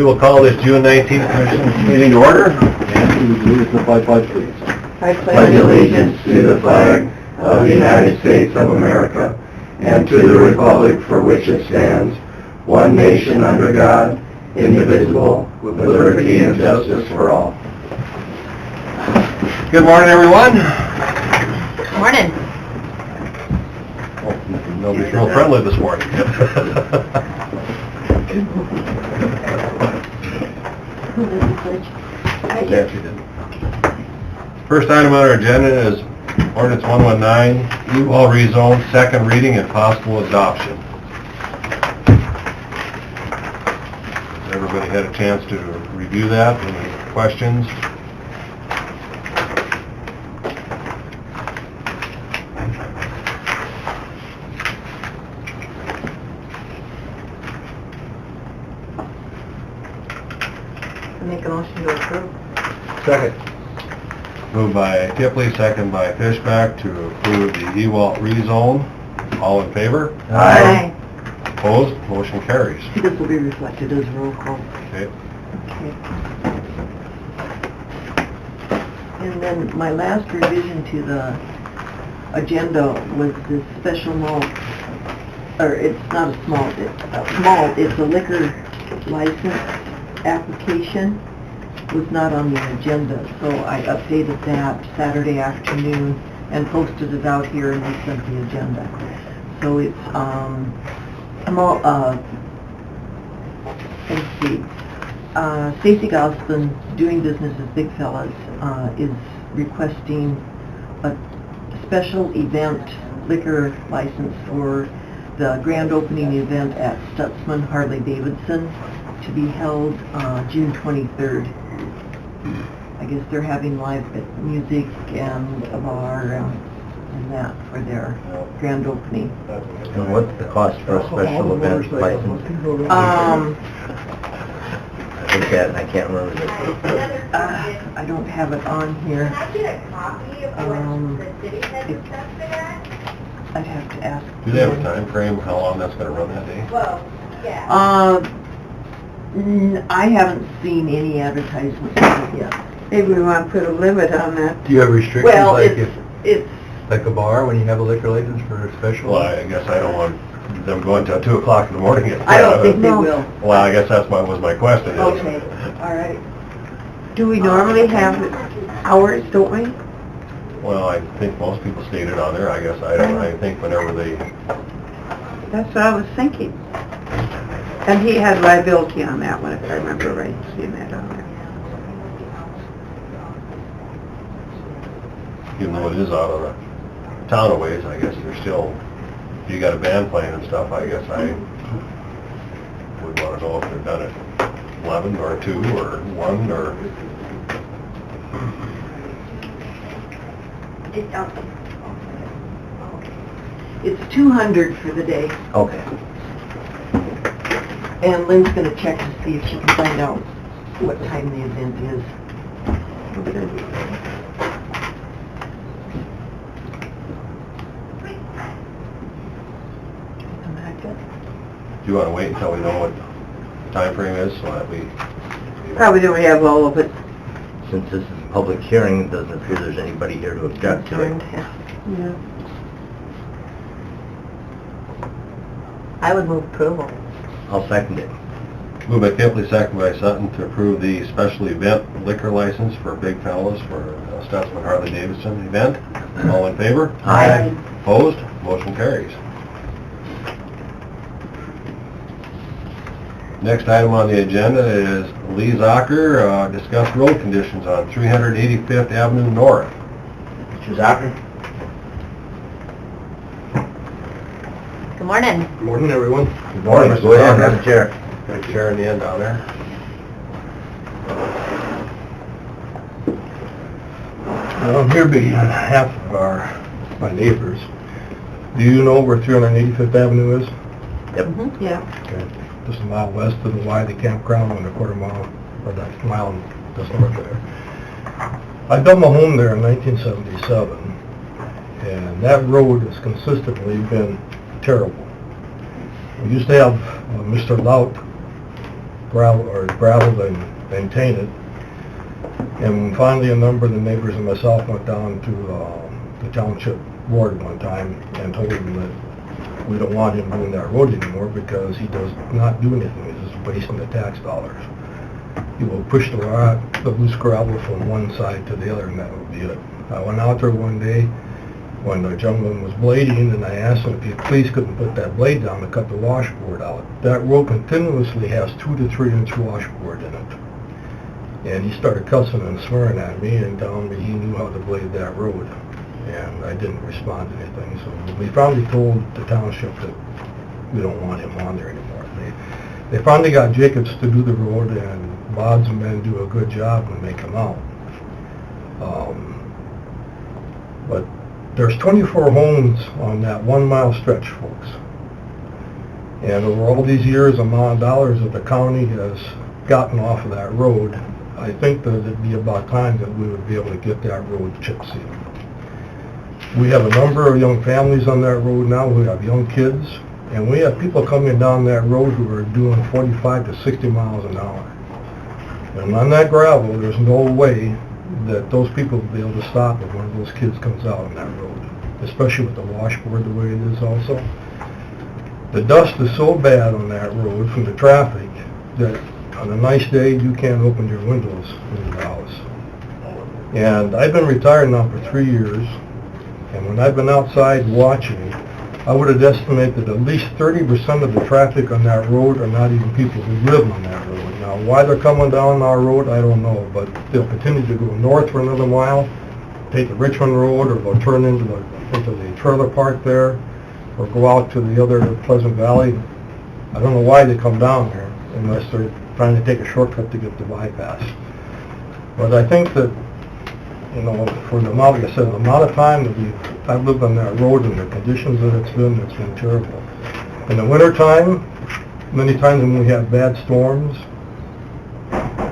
We will call this June 19th Commission meeting to order. And we do this in the pledge, please. I pledge allegiance to the flag of the United States of America and to the republic for which it stands, one nation under God, indivisible, with liberty and justice for all. Good morning, everyone. Good morning. Oh, nobody's real friendly this morning. Yeah, she did. First item on our agenda is ordinance 119, U-Haul rezone, second reading and possible adoption. Has everybody had a chance to review that? Any questions? Make a motion to approve. Second. Moved by Tipley, second by Fishback to approve the E-Walt rezone. All in favor? Aye. Opposed? Motion carries. This will be reflected as roll call. Okay. Okay. And then my last revision to the agenda was this special malt, or it's not a small, it's a liquor license application, was not on the agenda, so I updated that Saturday afternoon and posted it out here and we sent the agenda. So it's, let's see, Stacy Gosselin, doing business as Big Fellas, is requesting a special event liquor license for the grand opening event at Stutzman Harley-Davidson to be held June 23rd. I guess they're having live music and a bar and that for their grand opening. And what's the cost for a special event license? I can't remember this. I don't have it on here. Can I get a copy of what the city had discussed for that? I'd have to ask. Do they have a time frame, how long that's going to run that day? Well, yeah. I haven't seen any advertisements for it yet. Maybe we want to put a limit on that. Do you have restrictions Well, like it's, like a bar when you have a liquor license for a special? Well, I guess I don't want them going till 2 o'clock in the morning. I don't think they will. Well, I guess that's was my question. Okay, all right. Do we normally have hours, don't we? Well, I think most people state it on there. I guess I think whenever they... That's what I was thinking. And he had liability on that one, if I remember right, seeing that on there. Even though it is out of the town a ways, I guess there's still, if you got a band playing and stuff, I guess I would want to know if they're done at 11 or 2 or 1 or... It's 200 for the day, Okay. and Lynn's gonna check to see if she can find out what time the event is. Do you want to wait until we know what the time frame is so that we... Probably don't have all of it. Since this is a public hearing, it doesn't appear there's anybody here to object to it. Yeah. I would move approval. I'll second it. Moved by Kipley, second by Sutton to approve the special event liquor license for Big Fellas for Stutzman Harley-Davidson event. All in favor? Aye. Opposed? Motion carries. Next item on the agenda is Lee Zocker, discuss road conditions on 385th Avenue North. Mr. Zocker? Good morning. Good morning, everyone. Good morning. Mr. Go ahead, Zocker. have a chair. Got a chair in the end down there. I'm here behalf of my neighbors. Do you know where 385th Avenue is? Yep. Yeah. Okay. Just a mile west of the Wiley Campground and a quarter mile, or that mile just north there. I built my home there in 1977, and that road has consistently been terrible. We used to have Mr. Lout gravel and maintain it. And finally, a number of the neighbors and myself went down to the township board one time and told him that we don't want him doing that road anymore because he does not do anything. He's just wasting the tax dollars. He will push the loose gravel from one side to the other, and that would be it. I went out there one day when the gentleman was blading, and I asked him if he please couldn't put that blade down to cut the washboard out. That road continuously has 2 to 3 inch washboard in it. And he started cussing and swearing at me and telling me he knew how to blade that road. And I didn't respond to anything. So we finally told the township that we don't want him on there anymore. They finally got Jacobs to do the road, and Bob's men do a good job when they come out. But there's 24 homes on that 1 mile stretch, folks. And over all these years, the amount of dollars that the county has gotten off of that road, I think that it'd be about time that we would be able to get that road chip sealed. We have a number of young families on that road now who have young kids, and we have people coming down that road who are doing 45 to 60 miles an hour. And on that gravel, there's no way that those people will be able to stop if one of those kids comes out on that road, especially with the washboard the way it is also. The dust is so bad on that road from the traffic that on a nice day you can't open your windows in your house. And I've been retired now for 3 years, and when I've been outside watching, I would have estimated that at least 30% of the traffic on that road are not even people who live on that road. Now, why they're coming down our road, I don't know, but they'll continue to go north for another mile, take the Richmond Road, or they'll turn into the trailer park there, or go out to the other Pleasant Valley. I don't know why they come down there unless they're trying to take a shortcut to get the bypass. But I think that, you know, for the amount, like I said, the amount of time that I've lived on that road and the conditions that it's been terrible. In the wintertime, many times when we have bad storms,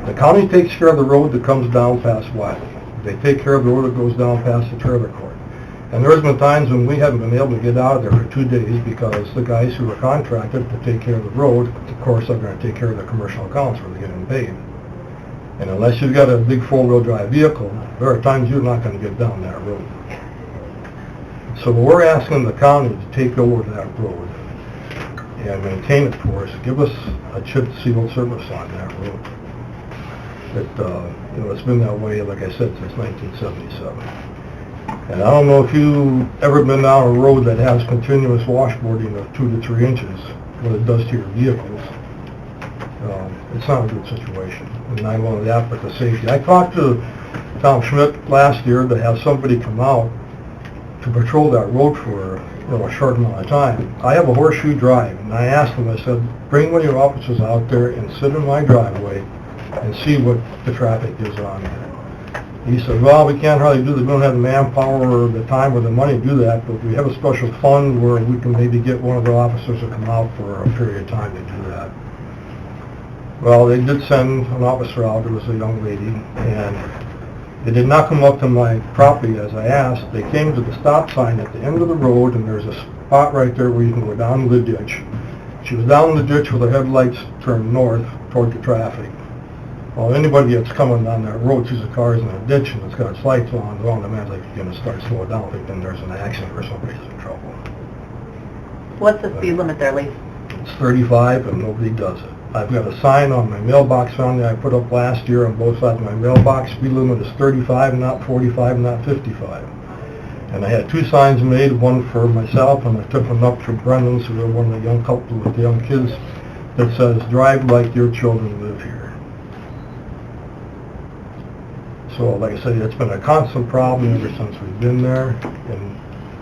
the county takes care of the road that comes down past Wiley. They take care of the road that goes down past the trailer court. And there's been times when we haven't been able to get out of there for 2 days because the guys who are contracted to take care of the road, of course, are going to take care of the commercial accounts where they're getting paid. And unless you've got a big four-wheel drive vehicle, there are times you're not going to get down that road. So we're asking the county to take over that road and maintain it for us. Give us a chip seal service on that road. You know, it's been that way, like I said, since 1977. And I don't know if you've ever been down a road that has continuous washboarding of 2 to 3 inches, what it does to your vehicles. It's not a good situation. And not only that, but the safety. I talked to Tom Schmidt last year to have somebody come out to patrol that road for a short amount of time. I have a horseshoe drive, and I asked him, I said, bring one of your officers out there and sit in my driveway and see what the traffic is on there. He said, well, we can't hardly do that. We don't have the manpower or the time or the money to do that, but we have a special fund where we can maybe get one of the officers to come out for a period of time to do that. Well, they did send an officer out. It was a young lady, and they did not come up to my property as I asked. They came to the stop sign at the end of the road, and there's a spot right there where you can go down the ditch. She was down the ditch with her headlights turned north toward the traffic. Well, anybody that's coming down that road sees the cars in a ditch and it's got its lights on, they're on the man like you're going to start slowing down, thinking there's an accident or somebody's in trouble. What's the speed limit there, Lee? It's 35 and nobody does it. I've got a sign on my mailbox found that I put up last year on both sides of my mailbox. Speed limit is 35, not 45, not 55. And I had 2 signs made, one for myself, and I took one up for Brendan's, who are one of the young couple with the young kids, that says, drive like your children live here. So, like I said, it's been a constant problem ever since we've been there, and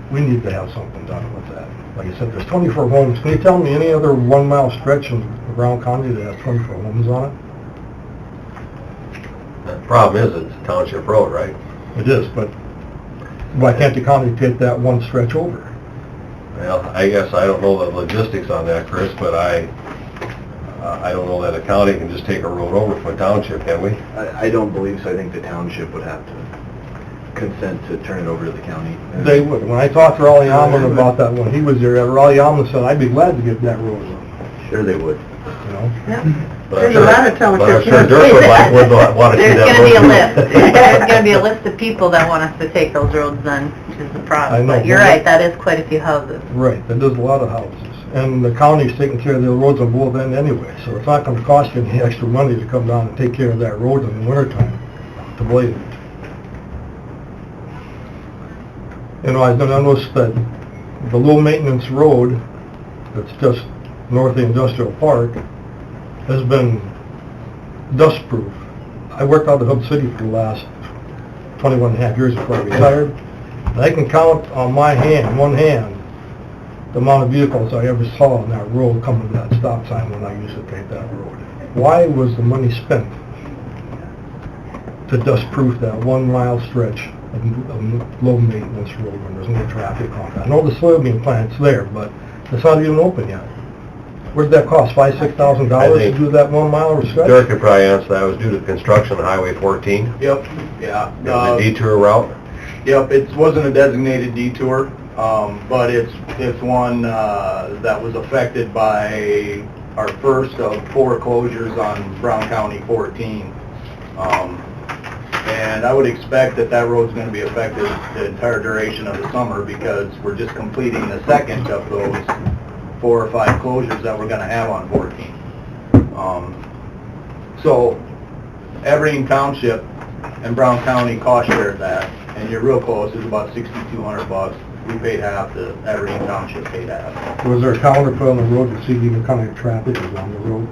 we need to have something done with that. Like I said, there's 24 homes. Can you tell me any other 1 mile stretch in Brown County that has 24 homes on it? The problem is it's a township road, right? It is, but why can't the county take that one stretch over? Well, I guess I don't know the logistics on that, Chris, but I don't know that a county can just take a road over from a township, can we? I don't believe so. I think the township would have to consent to turn it over to the county. They would. When I talked to Raleigh Alman about that when he was there, Raleigh Alman said, I'd be glad to get that road over. Sure they would. You know? Yeah. But I'm There's a sure- lot of townships But I'm sure that Dirk say would that. want to see There's that gonna be a road. list. There's gonna be a list of people that want us to take those roads then, which is the I problem. know, But you're but- right, that is quite a few houses. Right, that is a lot of houses. And the county's taking care of the roads on both ends anyway, so it's not gonna cost you any extra money to come down and take care of that road in the wintertime to blade it. You know, I noticed that the low-maintenance road that's just north of the industrial park has been dust-proof. I worked out of Hub City for the last 21 and a half years before I retired, and I can count on my hand, one hand, the amount of vehicles I ever saw on that road coming to that stop sign when I used to take that road. Why was the money spent to dust-proof that 1 mile stretch of low-maintenance road when there's no traffic on it? I know the soybean plant's there, but it's not even open yet. What did that cost, $5,000-$6,000 I to think do that 1 mile stretch? Dirk could probably answer that. It was due to construction of Highway 14. Yep, yeah. It was a detour route. Yep, it wasn't a designated detour, but it's one that was affected by our first of 4 closures on Brown County 14. And I would expect that road's going to be affected the entire duration of the summer because we're just completing the second of those 4 or 5 closures that we're going to have on 14. So Aberdeen Township and Brown County cost shared that, and you're real close. It's about $6,200. We paid half, the Aberdeen Township paid half. Was there a counter put on the road to see even kind of traffic is on the road?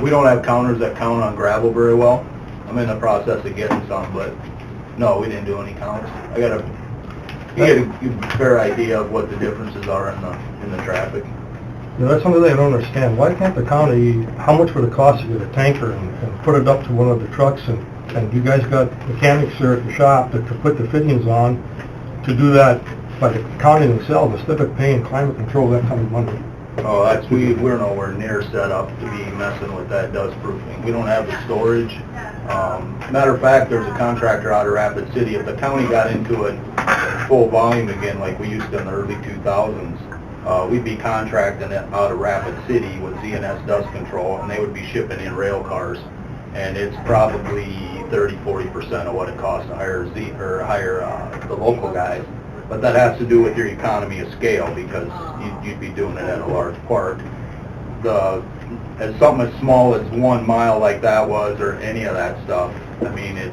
We don't have counters that count on gravel very well. I'm in the process of getting some, but no, we didn't do any counts. You get a fair idea of what the differences are in the traffic. Yeah, that's something I don't understand. Why can't the county, how much would it cost to get a tanker and put it up to one of the trucks and you guys got mechanics there at the shop that could put the fittings on to do that by the county themselves instead of paying climate control that kind of money? Oh, we're nowhere near set up to be messing with that dust proofing. We don't have the storage. Matter of fact, there's a contractor out of Rapid City. If the county got into it full volume again like we used to in the early 2000s, we'd be contracting it out of Rapid City with ZNS Dust Control, and they would be shipping in rail cars. And it's probably 30-40% of what it costs to hire the local guys. But that has to do with your economy of scale because you'd be doing it at a large park. As something as small as 1 mile like that was, or any of that stuff, I mean, it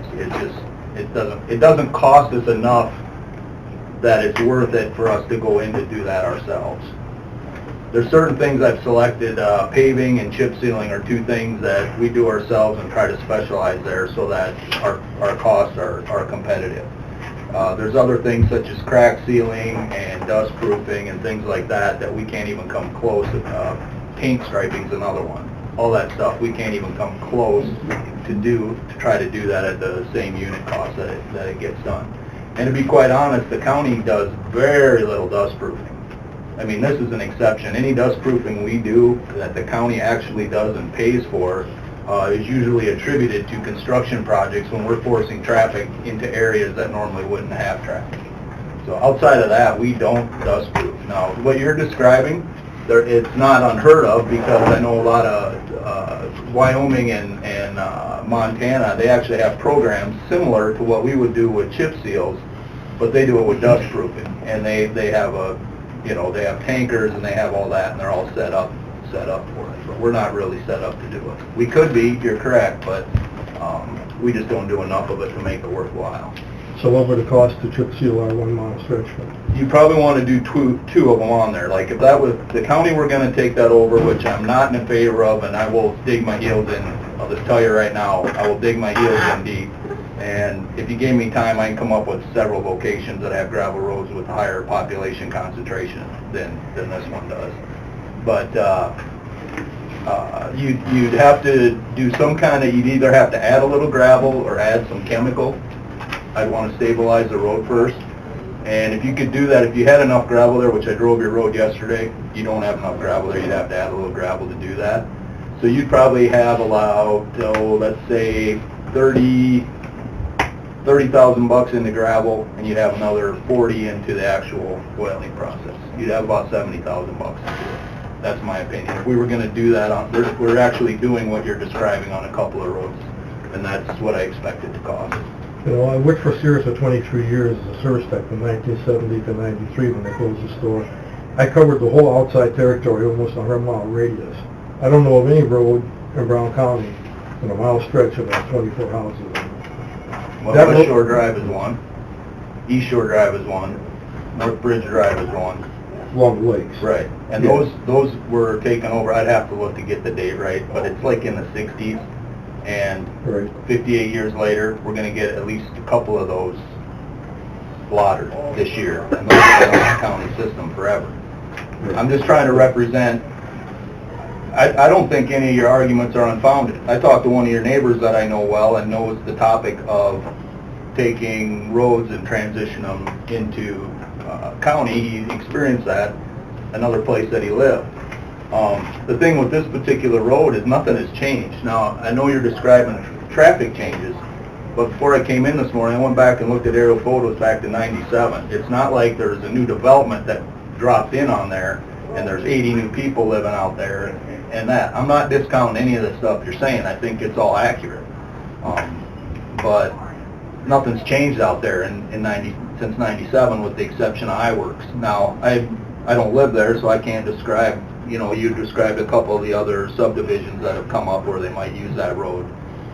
doesn't cost us enough that it's worth it for us to go in to do that ourselves. There's certain things I've selected, paving and chip sealing are 2 things that we do ourselves and try to specialize there so that our costs are competitive. There's other things such as crack sealing and dust proofing and things like that we can't even come close. Paint striping's another one. All that stuff we can't even come close to try to do that at the same unit cost that it gets done. And to be quite honest, the county does very little dust proofing. I mean, this is an exception. Any dust proofing we do that the county actually does and pays for is usually attributed to construction projects when we're forcing traffic into areas that normally wouldn't have traffic. So outside of that, we don't dust proof. Now, what you're describing, it's not unheard of because I know a lot of Wyoming and Montana, they actually have programs similar to what we would do with chip seals, but they do it with dust proofing. And they have they have tankers and they have all that, and they're all set up for it. But we're not really set up to do it. We could be, you're correct, but we just don't do enough of it to make it worthwhile. So what would it cost to chip seal our 1 mile stretch? You probably want to do two of them on there. Like if that was, the county were going to take that over, which I'm not in favor of, and I will dig my heels in. I'll just tell you right now, I will dig my heels in deep. And if you gave me time, I can come up with several locations that have gravel roads with higher population concentration than this one does. But you'd have to do some kind of, you'd either have to add a little gravel or add some chemical. I'd want to stabilize the road first. And if you could do that, if you had enough gravel there, which I drove your road yesterday, you don't have enough gravel there, you'd have to add a little gravel to do that. So you'd probably have allowed, let's say, $30,000 into gravel, and you'd have another 40 into the actual oiling process. You'd have about $70,000 into it. That's my opinion. If we were gonna do that we're actually doing what you're describing on a couple of roads, and that's what I expect it to cost. You know, I worked for Sears for 23 years as a service tech from 1970 to 93 when they closed the store. I covered the whole outside territory, almost a 100-mile radius. I don't know of any road in Brown County in a mile stretch of about 24 houses. Well, That West road- Shore Drive is one, East Shore Drive is one, North Bridge Drive is one. Along the lakes. Right, and Yeah. those were taken over, I'd have to look to get the date right, but it's like in the 60s, and Right. 58 years later, we're gonna get at least a couple of those slaughtered this year, and those have been on the county system forever. I'm just trying to represent, I don't think any of your arguments are unfounded. I talked to one of your neighbors that I know well and knows the topic of taking roads and transition them into county. He experienced that another place that he lived. The thing with this particular road is nothing has changed. Now, I know you're describing traffic changes, but before I came in this morning, I went back and looked at aerial photos back to '97. It's not like there's a new development that dropped in on there and there's 80 new people living out there and that. I'm not discounting any of the stuff you're saying. I think it's all accurate. But nothing's changed out there since '97 with the exception of iWorks. Now, I don't live there, so I can't describe, you described a couple of the other subdivisions that have come up where they might use that road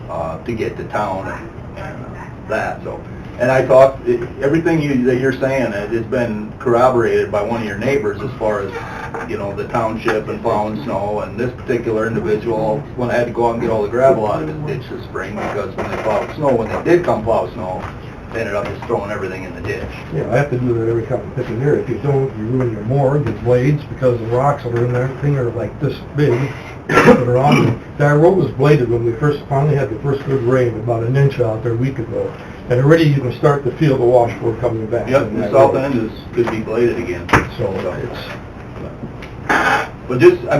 to get to town and that. So, and I talked, everything that you're saying has been corroborated by one of your neighbors as far as, the township and plowing snow, and this particular individual, when I had to go out and get all the gravel out of his ditch this spring, because when they plowed snow, when they did come plow snow, they ended up just throwing everything in the ditch. Yeah, I have to do that every couple of picking year. If you don't, you ruin your mower, your blades, because the rocks that are in there, thing are like this big, that are on them. That road was bladed when we finally had the first good rain, about an inch out there a week ago. And already you can start to feel the washboard coming back. Yep, in the that south road. end could be bladed again. So it's, But just, I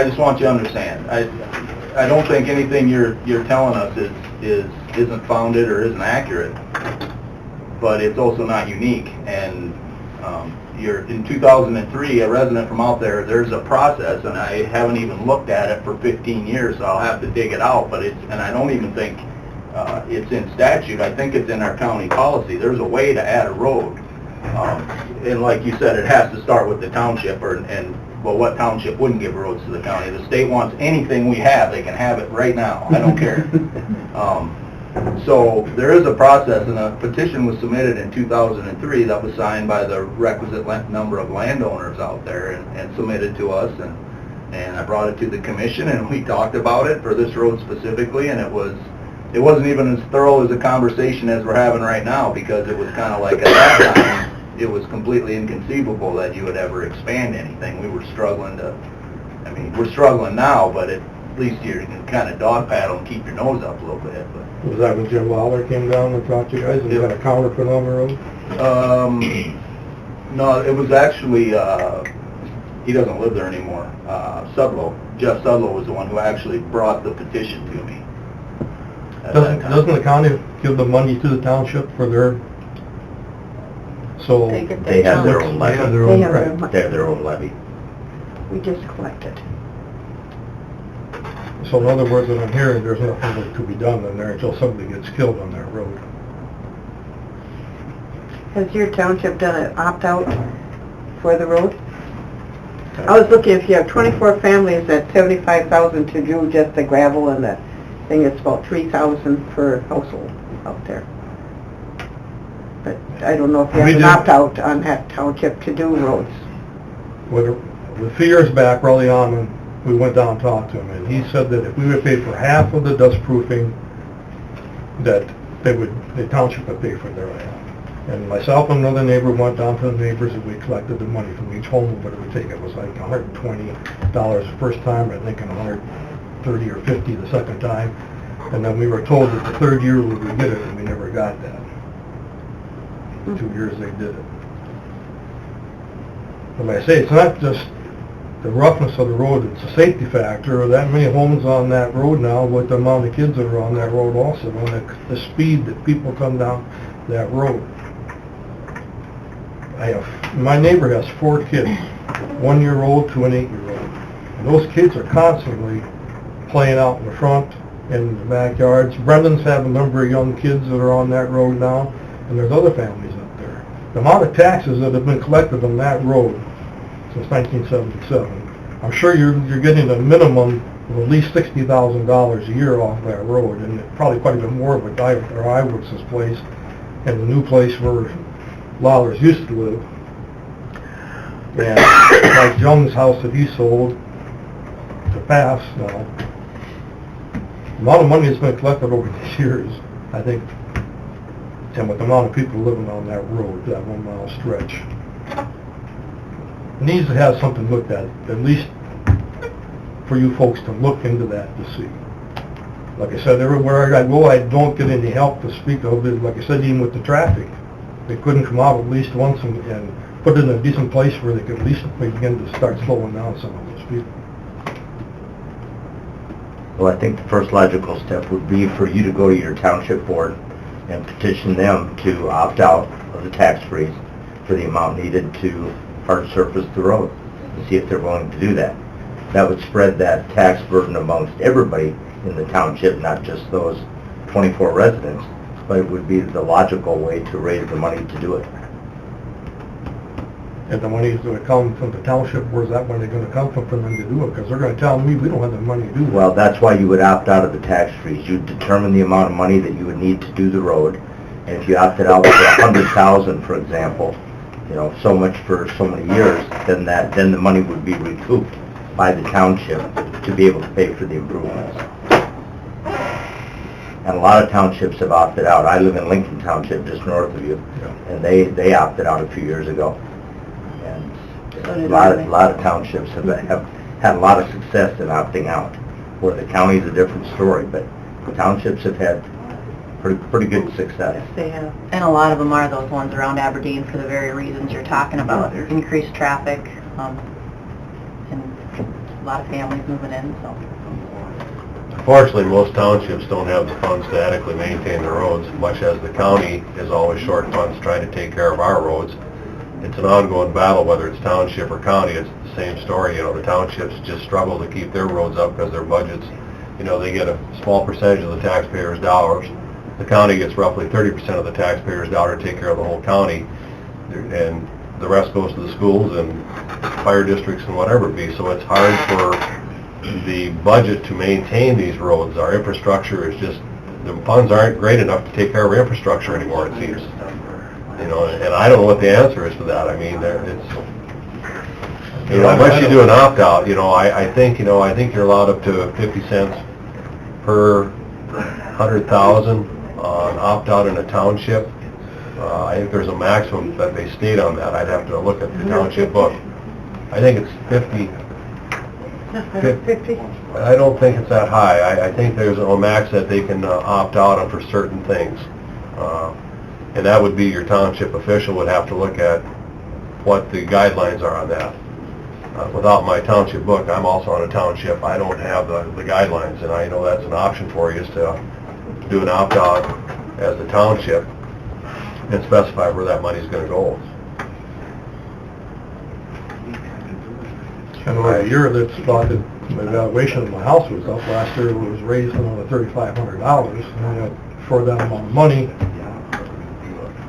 just want you to understand, I don't think anything you're telling us isn't founded or isn't accurate, but it's also not unique. And in 2003, a resident from out there's a process, and I haven't even looked at it for 15 years, so I'll have to dig it out. But and I don't even think it's in statute. I think it's in our county policy. There's a way to add a road, and like you said, it has to start with the township, well, what township wouldn't give roads to the county? The state wants anything we have, they can have it right now, I don't care. So there is a process, and a petition was submitted in 2003 that was signed by the requisite number of landowners out there and submitted to us, and I brought it to the commission, and we talked about it for this road specifically, and it wasn't even as thorough as a conversation as we're having right now, because it was kind of like at that time, it was completely inconceivable that you would ever expand anything. We were struggling we're struggling now, but at least you can kind of dog paddle and keep your nose up a little bit. But was that when Jim Lawler came down and talked to you guys and got a counter put on the road? No, it was actually, he doesn't live there anymore. Sudlow, Jeff Sudlow was the one who actually brought the petition to me. at that time. Doesn't the county give the money to the township for their, so... They get They have their chunk. own They have levy. their They own, have their right. own- They have their own levy. We just collected. So in other words, what I'm hearing, there's nothing to be done in there until somebody gets killed on that road. Has your township done an opt-out for the road? I was looking, if you have 24 families at $75,000 to do just the gravel and the thing, it's about $3,000 per household out there. But I don't know if you We have an did- opt-out on that township to do roads. A few years back, early on, we went down and talked to him, and he said that if we would pay for half of the dust proofing, that the township would pay for their half. And myself and another neighbor went down to the neighbors, and we collected the money from each home, what it would take. It was like $120 the first time, I think, and $130 or $50 the second time. And then we were told that the third year we would get it, and we never got that. 2 years they did it. But like I say, it's not just the roughness of the road, it's a safety factor. That many homes on that road now, with the amount of kids that are on that road also, and the speed that people come down that road. my neighbor has 4 kids, 1-year-old to an 8-year-old. And those kids are constantly playing out in the front, in the backyards. Brendan's have a number of young kids that are on that road now, and there's other families up there. The amount of taxes that have been collected on that road since 1977, I'm sure you're getting a minimum of at least $60,000 a year off that road, and probably quite a bit more of a guy at Iwitz's place and the new place where Lawlers used to live. And Mike Jones' house that he sold to pass now. The amount of money that's been collected over these years, I think, and with the amount of people living on that road, that 1 mile stretch, needs to have something looked at least for you folks to look into that to see. Like I said, everywhere I go, I don't get any help to speak of it. Like I said, even with the traffic, they couldn't come out at least once and put it in a decent place where they could at least begin to start slowing down some of those people. Well, I think the first logical step would be for you to go to your township board and petition them to opt out of the tax freeze for the amount needed to hard surface the road, and see if they're willing to do that. That would spread that tax burden amongst everybody in the township, not just those 24 residents, but it would be the logical way to raise the money to do it. And the money is going to come from the township, where's that money going to come from for them to do it? Because they're going to tell me we don't have the money to do it. Well, that's why you would opt out of the tax freeze. You'd determine the amount of money that you would need to do the road, and if you opted out for $100,000, for example, you know, so much for so many years, then the money would be recouped by the township to be able to pay for the improvements. And a lot of townships have opted out. I live in Lincoln Township, just north of you, and they opted out a few years ago. And a lot of townships have had a lot of success in opting out, where the county's a different story, but the townships have had pretty good success. They have. And a lot of them are those ones around Aberdeen for the very reasons you're talking about, increased traffic, and a lot of families moving in, so. Unfortunately, most townships don't have the funds to adequately maintain their roads, much as the county is always short funds trying to take care of our roads. It's an ongoing battle, whether it's township or county. It's the same story. You know, the townships just struggle to keep their roads up because their budgets, you know, they get a small percentage of the taxpayers' dollars. The county gets roughly 30% of the taxpayers' dollar to take care of the whole county, and the rest goes to the schools and fire districts and whatever it be. So it's hard for the budget to maintain these roads. Our infrastructure is just, the funds aren't great enough to take care of our infrastructure anymore, it seems. You know, and I don't know what the answer is to that. I mean, it's, you know, unless you do an opt-out, you know, I think you're allowed up to 50 cents per 100,000 on opt-out in a township. I think there's a maximum that they state on that. I'd have to look at the township book. I think it's 50. 50? I don't think it's that high. I think there's a max that they can opt out on for certain things. And that would be your township official would have to look at what the guidelines are on that. Without my township book, I'm also on a township, I don't have the guidelines, and I know that's an option for you, is to do an opt-out as the township and specify where that money's going to go. And over a year that's about the valuation of my house was up. Last year it was raised another $3,500, and for that amount of money,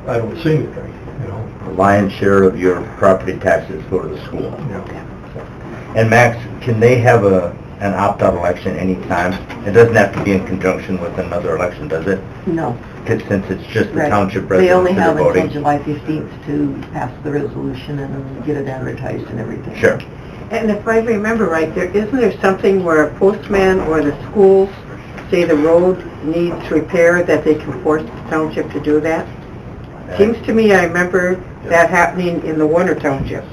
I don't see anything, you know. The lion's share of your property taxes go to the school. Yeah. And Max, can they have an opt-out election anytime? It doesn't have to be in conjunction with another election, does it? No. Since it's just the Right. township They only residents that have are until voting? July 15th to pass the resolution and get it advertised and everything. Sure. And if I remember right, isn't there something where a postman or the schools say the road needs repair, that they can force the township to do that? Seems to me, I remember that happening in the Warner Township.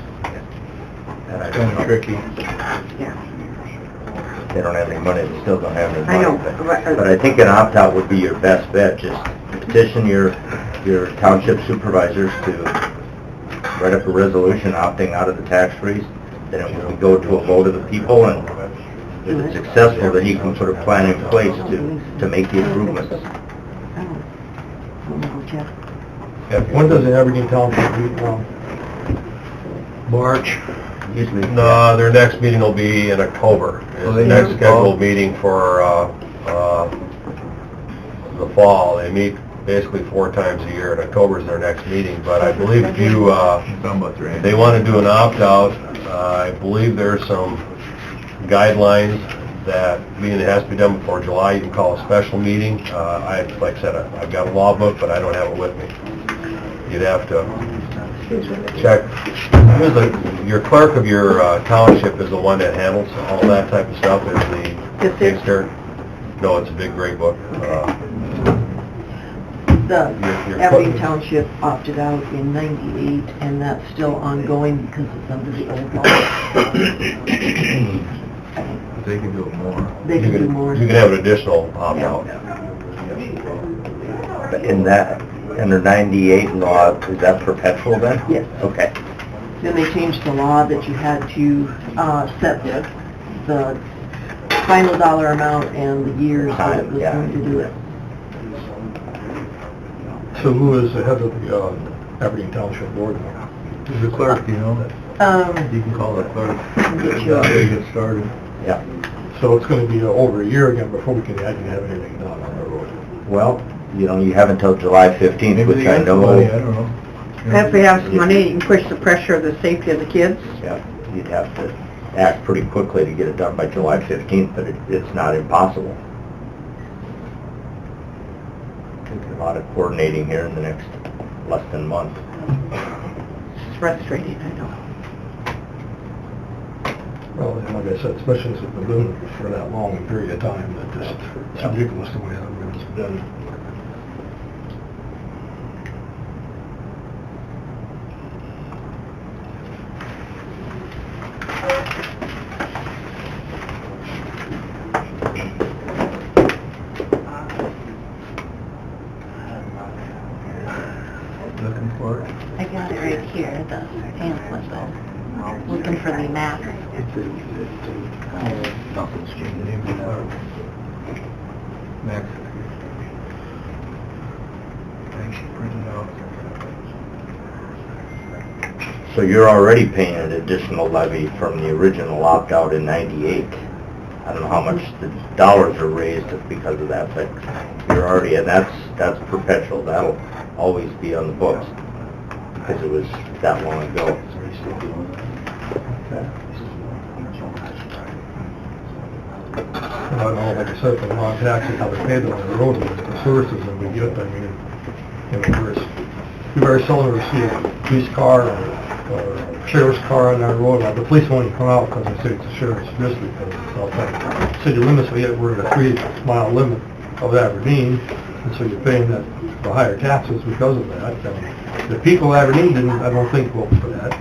That's kind of tricky. Yeah. They don't have any money, they still don't have any money. I know, But I think an opt-out would be your best bet. Just petition your township supervisors to write up a resolution opting out of the tax freeze. Then it would go to a vote of the people, and if it's successful, then you can put a plan in place to make the improvements. Oh. Check. When does the Aberdeen Township meet now? March. Excuse me. No, their next meeting will be in October. Is Oh, the they next do? scheduled meeting for, the fall. They meet basically 4 times a year, and October is their next meeting, but I believe if you, they want to do an opt-out, I believe there's some guidelines that, being it has to be done before July, you can call a special meeting. Like I said, I've got a law book, but I don't have it with me. You'd have to check. Your clerk of your township is the one that handles all that type of stuff, is the Is it? case. No, it's a big gray book. The Your Aberdeen clerk- Township opted out in '98, and that's still ongoing because it's under the old law. They can do it more. They can do more. You can have an additional opt-out. In that, under 98 law, is that perpetual then? Yes. Okay. Then they changed the law that you had to set the final dollar amount and the years that it was Yeah. going to do it. So who is the head of the Aberdeen Township Board now? The clerk, you know? You can call the clerk. Get you- Get started. Yeah. So it's going to be over a year again before we can actually have anything done on the road. Well, you know, you have until July 15th, which I know. don't know. If we have some money, you can push the pressure of the safety of the kids. Yeah, you'd have to act pretty quickly to get it done by July 15th, but it's not impossible. A lot of coordinating here in the next less than a month. It's frustrating, I know. Well, and like I said, especially since we've been doing it for that long a period of time, that just, it's ridiculous the way it's been. Looking for it? I got it right here, the pamphlet though. Looking for the map. Nothing's changed. Name of the clerk. Next. I think she printed out. So you're already paying an additional levy from the original opt-out in 98. I don't know how much the dollars are raised because of that, but you're already, and that's perpetual. That'll always be on the books because it was that long ago. I don't know, like I said, for the law taxes, how they pay them on the road, and the services that we get, I mean, you know, we very seldom see a police car or sheriff's car on our road. Now, the police won't even come out because they say it's a sheriff's district, because it's outside city limits, we're at a 3-mile limit of Aberdeen, and so you're paying the higher taxes because of that. The people of Aberdeen I don't think, vote for that.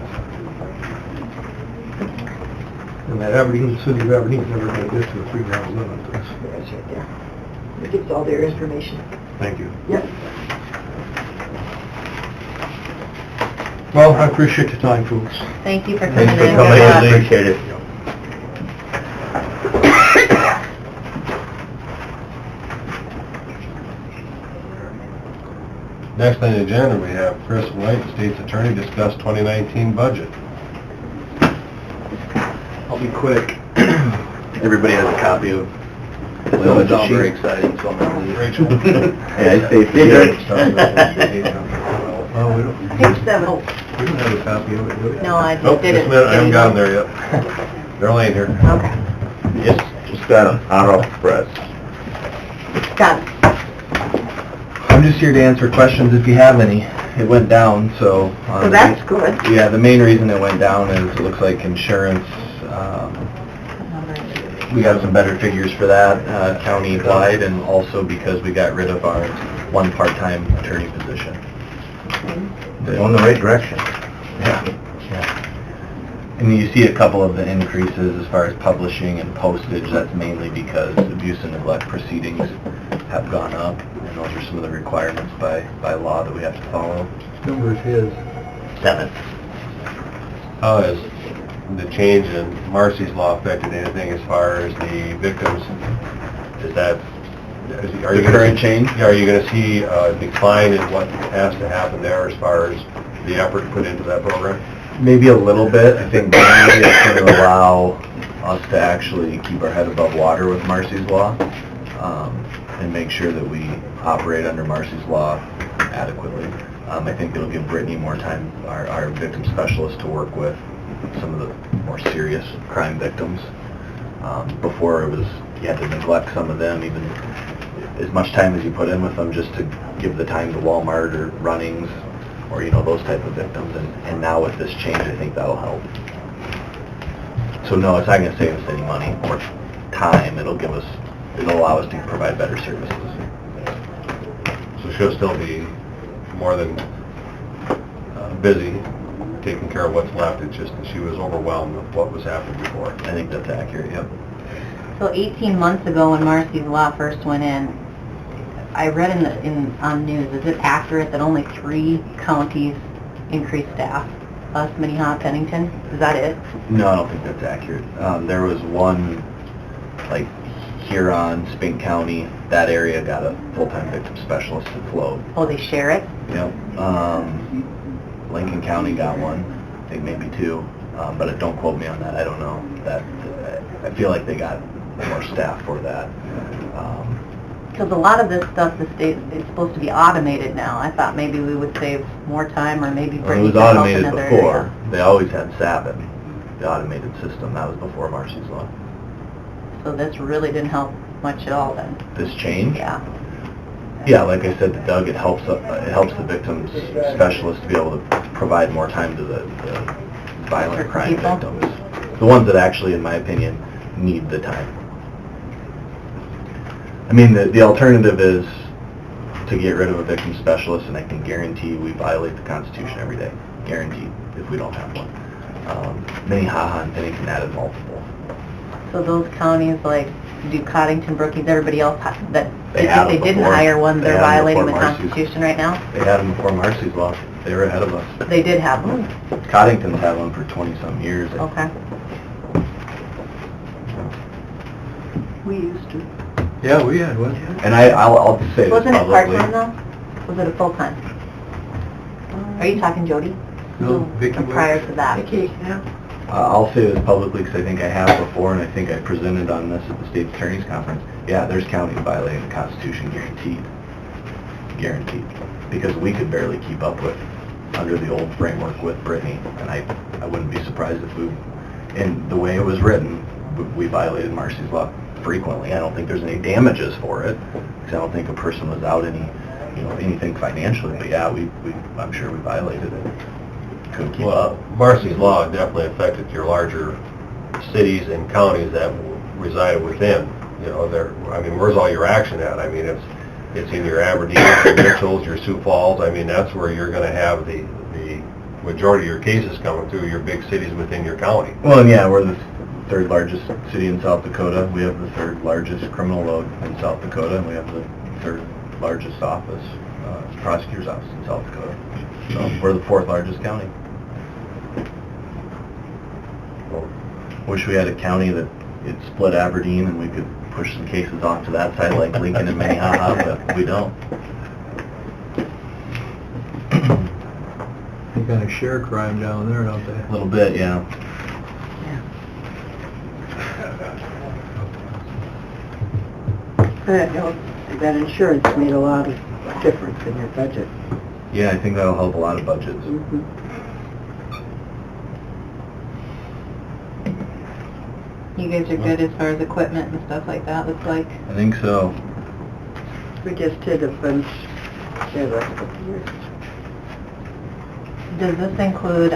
And that Aberdeen, the city of Aberdeen's never going to get to a 3-mile limit. That's right there. It gives all their information. Thank you. Yep. Well, I appreciate your time, folks. Thank you for coming in. Thanks for Good coming in, luck. appreciate it. Next on the agenda, we have Chris White, State's Attorney, discuss 2019 budget. I'll be quick. Everybody has a copy of the village. I'm very excited, so I'm going to leave. Rachel? Yeah, stay Oh, we don't, Page 7. we don't have a copy of it, do we? No, I Nope, did just it. a minute, I haven't got them there yet. They're laying here. Okay. Just got an hot off the press. Got it. I'm just here to answer questions if you have any. It went down, so... So that's good. Yeah, the main reason it went down is it looks like insurance, we got some better figures for that, county-wide, and also because we got rid of our one part-time attorney position. Going the right direction. Yeah, yeah. And you see a couple of the increases as far as publishing and postage. That's mainly because abuse and neglect proceedings have gone up, and those are some of the requirements by law that we have to follow. Number is his. 7. How has the change in Marcy's law affected anything as far as the victims? Is that, are you The current change? Yeah, are you gonna see a decline in what has to happen there as far as the effort put into that program? Maybe a little bit. I think mainly it's going to allow us to actually keep our head above water with Marcy's Law, and make sure that we operate under Marcy's Law adequately. I think it'll give Brittany more time, our victim specialist, to work with some of the more serious crime victims. Before it was, you had to neglect some of them, even as much time as you put in with them, just to give the time to Walmart or Runnings, or, you know, those type of victims. And now with this change, I think that'll help. So no, it's not going to save us any money or time. It'll allow us to provide better services. So she'll still be more than busy taking care of what's left. It's just that she was overwhelmed with what was happening before. I think that's accurate, yep. So 18 months ago when Marcy's Law first went in, I read on news, is it accurate that only 3 counties increased staff? Us, Minnehaha, Pennington? Is that it? No, I don't think that's accurate. There was one, like Huron, Spink County, that area got a full-time victim specialist that flowed. Oh, they share it? Yep. Lincoln County got one, I think maybe 2, but don't quote me on that, I don't know. I feel like they got more staff for that. Because a lot of this stuff, the state, is supposed to be automated now. I thought maybe we would save more time, or maybe Well, it Brittany was could help automated another before. area. They always had Sabin, the automated system. That was before Marcy's Law. So this really didn't help much at all then? This change? Yeah. Yeah, like I said to Doug, it helps the victims specialist to be able to provide more time to the violent For crime people? victims. The ones that actually, in my opinion, need the time. I mean, the alternative is to get rid of a victim specialist, and I can guarantee we violate the Constitution every day. Guaranteed, if we don't have one. Minnehaha and Pennington added multiple. So those counties like Cottington, Brookings, everybody else that They had if they them didn't before. hire one, They they're had them violating the before Marcy's. Constitution right now? They had them before Marcy's Law. They were ahead of us. They did have one? Cottington's had one for 20-some years. Okay. We used to. Yeah, we had one. And I'll say this Wasn't it publicly. part-time though? Was it a full-time? Are you talking Jody? No, Vicki Or was. prior to that? Okay, yeah. I'll say this publicly because I think I have before, and I think I presented on this at the state attorney's conference. Yeah, there's counties violating the Constitution, guaranteed. Guaranteed. Because we could barely keep up with, under the old framework with Brittany, and I wouldn't be surprised if we, in the way it was written, we violated Marcy's Law frequently. I don't think there's any damages for it, because I don't think a person was out anything financially, but yeah, I'm sure we violated it. Couldn't keep Well, up. Marcy's Law definitely affected your larger cities and counties that resided within. You know, where's all your action at? I mean, it's in your Aberdeen, your Mitchells, your Sioux Falls. I mean, that's where you're going to have the majority of your cases coming through your big cities within your county. Well, and yeah, we're the 3rd largest city in South Dakota. We have the 3rd largest criminal load in South Dakota, and we have the 3rd largest office, prosecutor's office in South Dakota. So we're the 4th largest county. Wish we had a county that it split Aberdeen and we could push some cases off to that side like Lincoln and Minnehaha, but we don't. They kind of share crime down there, don't they? A little bit, yeah. That insurance made a lot of difference in your budget. Yeah, I think that'll help a lot of budgets. Mhm. You guys are good as far as equipment and stuff like that, looks like? I think so. We just did a bunch, yeah, the rest of the year. Does this include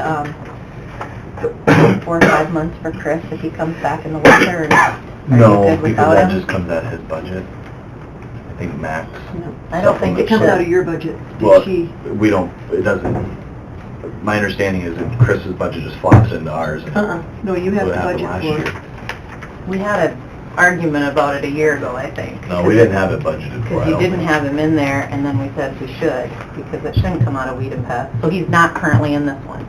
4 or 5 months for Chris if he comes back in the winter? Or are you No, good because without that him? just comes out of his budget. I think max. I don't think It comes out of your budget. Well, Did she? we don't, it doesn't, my understanding is that Chris's budget just flops into ours. and No, you have what the happened budget last for it. year. We had an argument about it a year ago, I think. No, we didn't have it budgeted for, Because I you don't didn't think. have him in there, and then we said we should, because it shouldn't come out of weed and pest. So he's not currently in this one.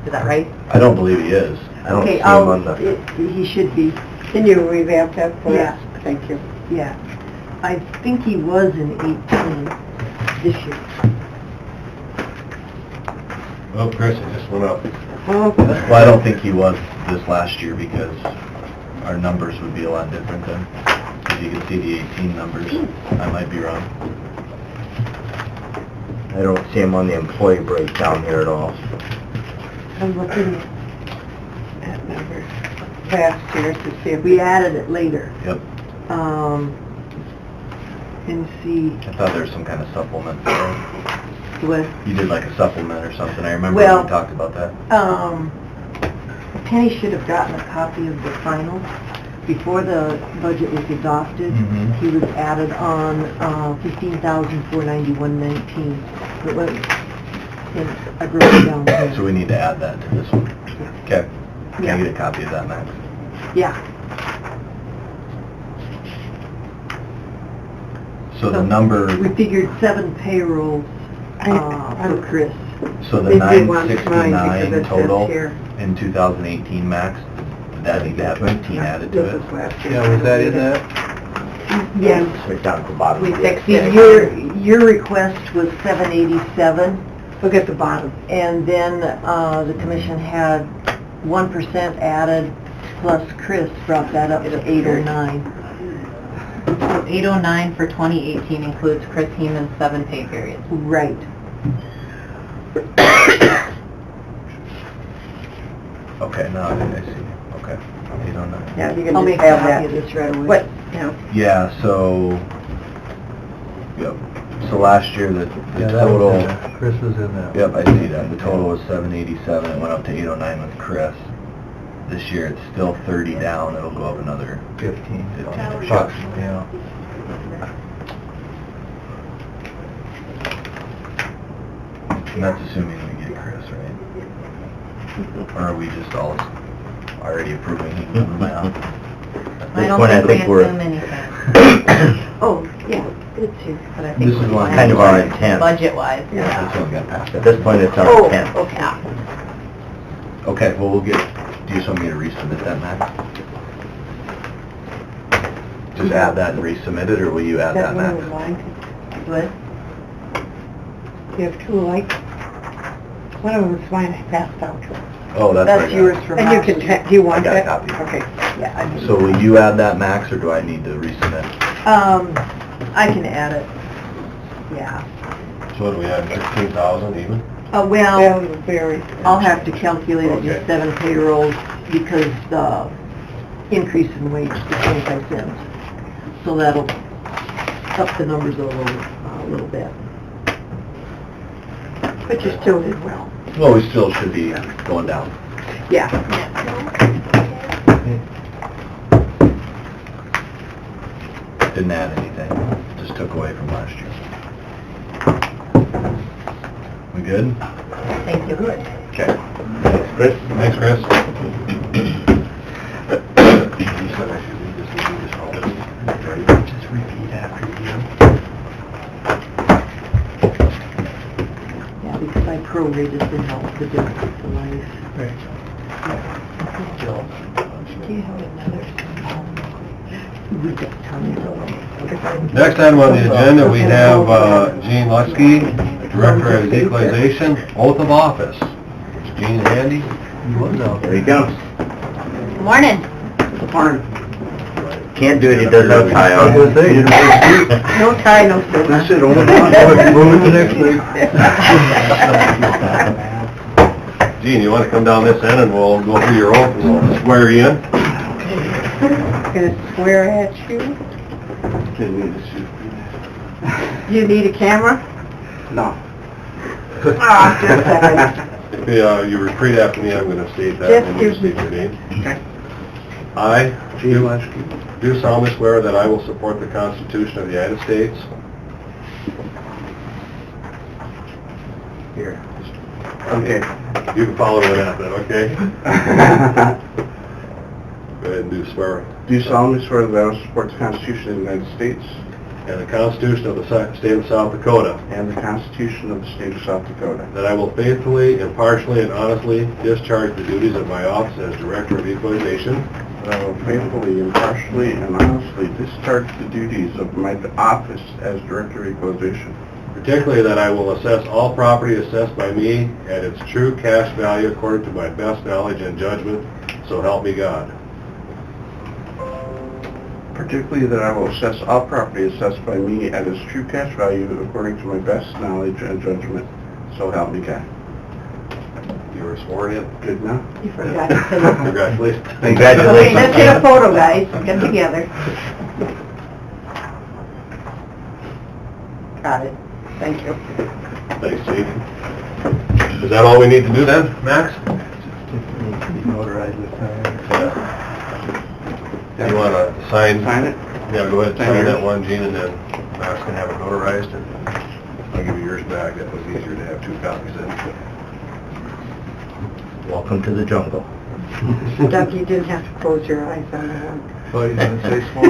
Is that right? I don't believe he is. I don't see Okay, him on the, he should be, Can you revamp that for us? Yeah. Thank you. yeah. I think he was in 18 this year. Well, Chris, it just went up Oh, Well, I don't think he was this last year because our numbers would be a lot different then. Because you can see the 18 numbers. I might be wrong. I don't see him on the employee breakdown here at all. I'm looking at numbers last year to see if We added it later. Yep. And see, I thought there was some kind of supplement there. what, You did like a supplement or something. I remember Well- when we talked about that. Penny should have gotten a copy of the final. Before the budget was adopted, Mhm. he was added on, 15,491.19. But what, and I broke it down here. So we need to add that to this one. Okay. Can Yeah. I get a copy of that, Max? Yeah. So the number, We figured 7 payrolls, for Chris. so the They did want mine because 969 it says total here. in 2018, Max, did that need to have 18 added to This it? is last year. Yeah, was that in that? Yes. It's right down at the bottom. We of fixed the- it. Your request was 787, Look at the bottom. and then, the commission had 1% added, plus Chris brought that up to 809. So 809 for 2018 includes Chris Heeman's 7 pay periods. Right. Okay, now I think I see. Okay. 809. Yeah, you can I'll just make a have copy that. of this right away. What, yeah. Yeah, so, yep. So last year, the Yeah, that was total, in there. Chris was in that. yep, I see that. The total was 787. It went up to 809 with Chris. This year, it's still 30 down. It'll go up another 15. 15. Bucks, yeah. And that's assuming we get Chris, right? Or are we just all already approving him? Mhm. I This don't one, I think we think we're- assume anything, Oh, yeah, it's here. but I think This is we one- want kind of our to intent. budget-wise. This one got passed. At this point, it's our Oh, intent. okay. Okay, well, we'll get, do you just want me to resubmit that, Max? Just add that and resubmit it, or will you add that, That one Max? was mine. What? You have two alike? One of them is mine I passed out. Oh, that's That's right. yours from And you last can, year. do you want I that? got a copy. Okay. Yeah, I do. So will you add that, Max, or do I need to resubmit? I can add it. Yeah. So what do we have, 16,000 even? Well, Well, it varies. I'll have to calculate it Okay. just 7 payrolls because the increase in wage is 25 cents. So that'll up the numbers a little bit. But you still did well. Well, we still should be going down. Yeah. Didn't add anything, just took away from last year. We good? Thank you. Okay. Chris? Thanks, Chris. Just repeat after you. Yeah, because I prorated the help, the difference to life. Do you have another? We got tons of them. Next item on the agenda, we have Gene Lutsky, Director of Equalization, oath of office. Is Gene handy? There he comes. Good morning. Can't do it, he doesn't have a tie on. No tie, no suit. That's it, Move it to next week. Gene, you want to come down this end and we'll go through your oath and we'll swear you in? Gonna swear at you. You need a camera? No. Ah, just a second. If you repeat after me, I'm going to state that Just and you give me- state your name. Okay. I, do solemnly swear that I will support the Constitution of the United States. Here. Okay. You can follow it after that, okay? Go ahead and do swear. Do solemnly swear that I will support the Constitution of the United States And the Constitution of the State of South Dakota. and the Constitution of the State of South Dakota. That I will faithfully, impartially, and honestly discharge the duties of my office as Director of Equalization That I will faithfully, impartially, and honestly discharge the duties of my office as Director of Equalization particularly that I will assess all property assessed by me at its true cash value according to my best knowledge and judgment, so help me God. Particularly that I will assess all property assessed by me at its true cash value according to my best knowledge and judgment, so help me God. You were sworn in. Good enough? You forgot to say. Congratulations. Okay, let's get a photo, guys. Get together. Got it. Thank you. Thanks, Chief. Is that all we need to do then, Max? Notarize it. You want to sign? Sign it? Yeah, go ahead, Sign sign yours. that one, Gene, and then Max can have it notarized, and I'll give you yours back. That was easier to have 2 copies in. Welcome to the jungle. Doug, you didn't have to close your eyes on that one. Oh, you didn't say small.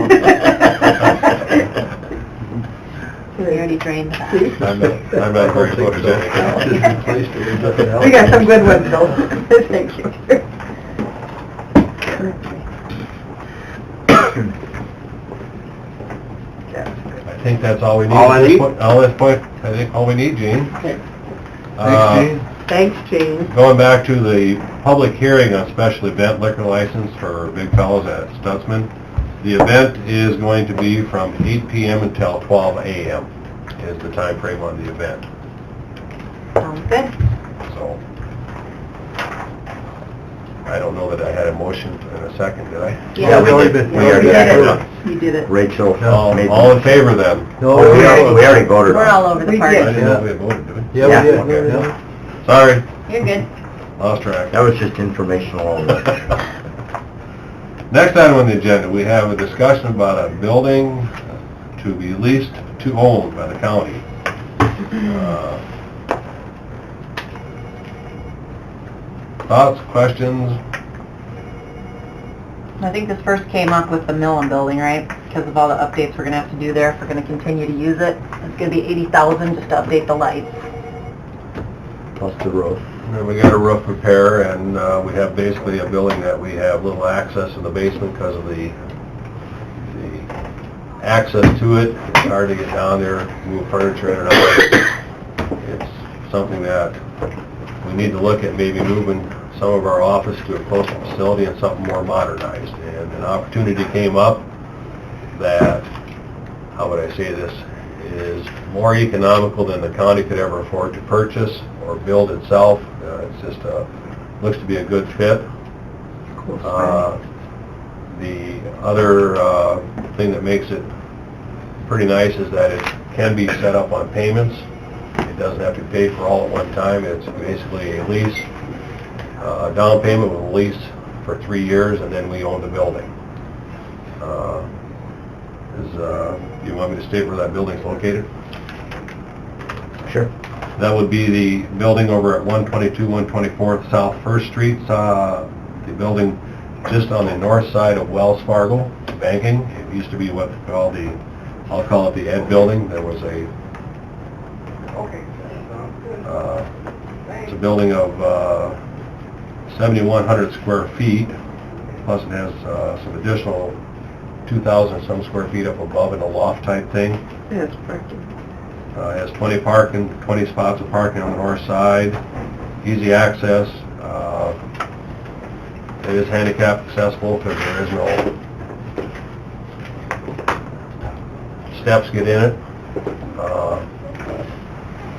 We already drained that. See? I'm not very photogenic. We got some good ones, though. Thank you. I think that's all we need. All I need? All this point, I think all we need, Gene. Thanks, Jane. Going back to the public hearing on special event liquor license for Big Fellows at Stutzman, the event is going to be from 8 p.m. until 12 a.m. is the time frame on the event. Sounds good. So, I don't know that I had a motion in a second, did I? Yeah, we already did. We already did did it. You did it. Rachel made All in favor then? we already voted We're on all it. over the We park. did. I didn't know we had voted, did we? Yeah, we did. Okay. Sorry, You're good. lost track. That was just informational only. Next item on the agenda, we have a discussion about a building to be leased to own by the county. Thoughts, questions? I think this first came up with the Millen building, right? Because of all the updates we're gonna have to do there if we're gonna continue to use it. It's gonna be $80,000 just to update the lights. Plus the roof. And we got a roof repair, and we have basically a building that we have little access in the basement because of the access to it. It's hard to get down there, move furniture in and out. It's something that we need to look at, maybe moving some of our office to a closer facility and something more modernized. And an opportunity came up that, how would I say this, is more economical than the county could ever afford to purchase or build itself. It's just looks to be a good fit. The other thing that makes it pretty nice is that it can be set up on payments. It doesn't have to be paid for all at one time. It's basically a lease, a down payment with a lease for 3 years, and then we own the building. You want me to state where that building's located? Sure. That would be the building over at 122, 124th South First Street, the building just on the north side of Wells Fargo Banking. It used to be what they call I'll call it the Ed Building. There was it's a building of 7,100 square feet, plus it has some additional 2,000 some square feet up above in a loft type thing. That's parking. It has 20 spots of parking on the north side, easy access. It is handicap accessible because there is no steps get in it.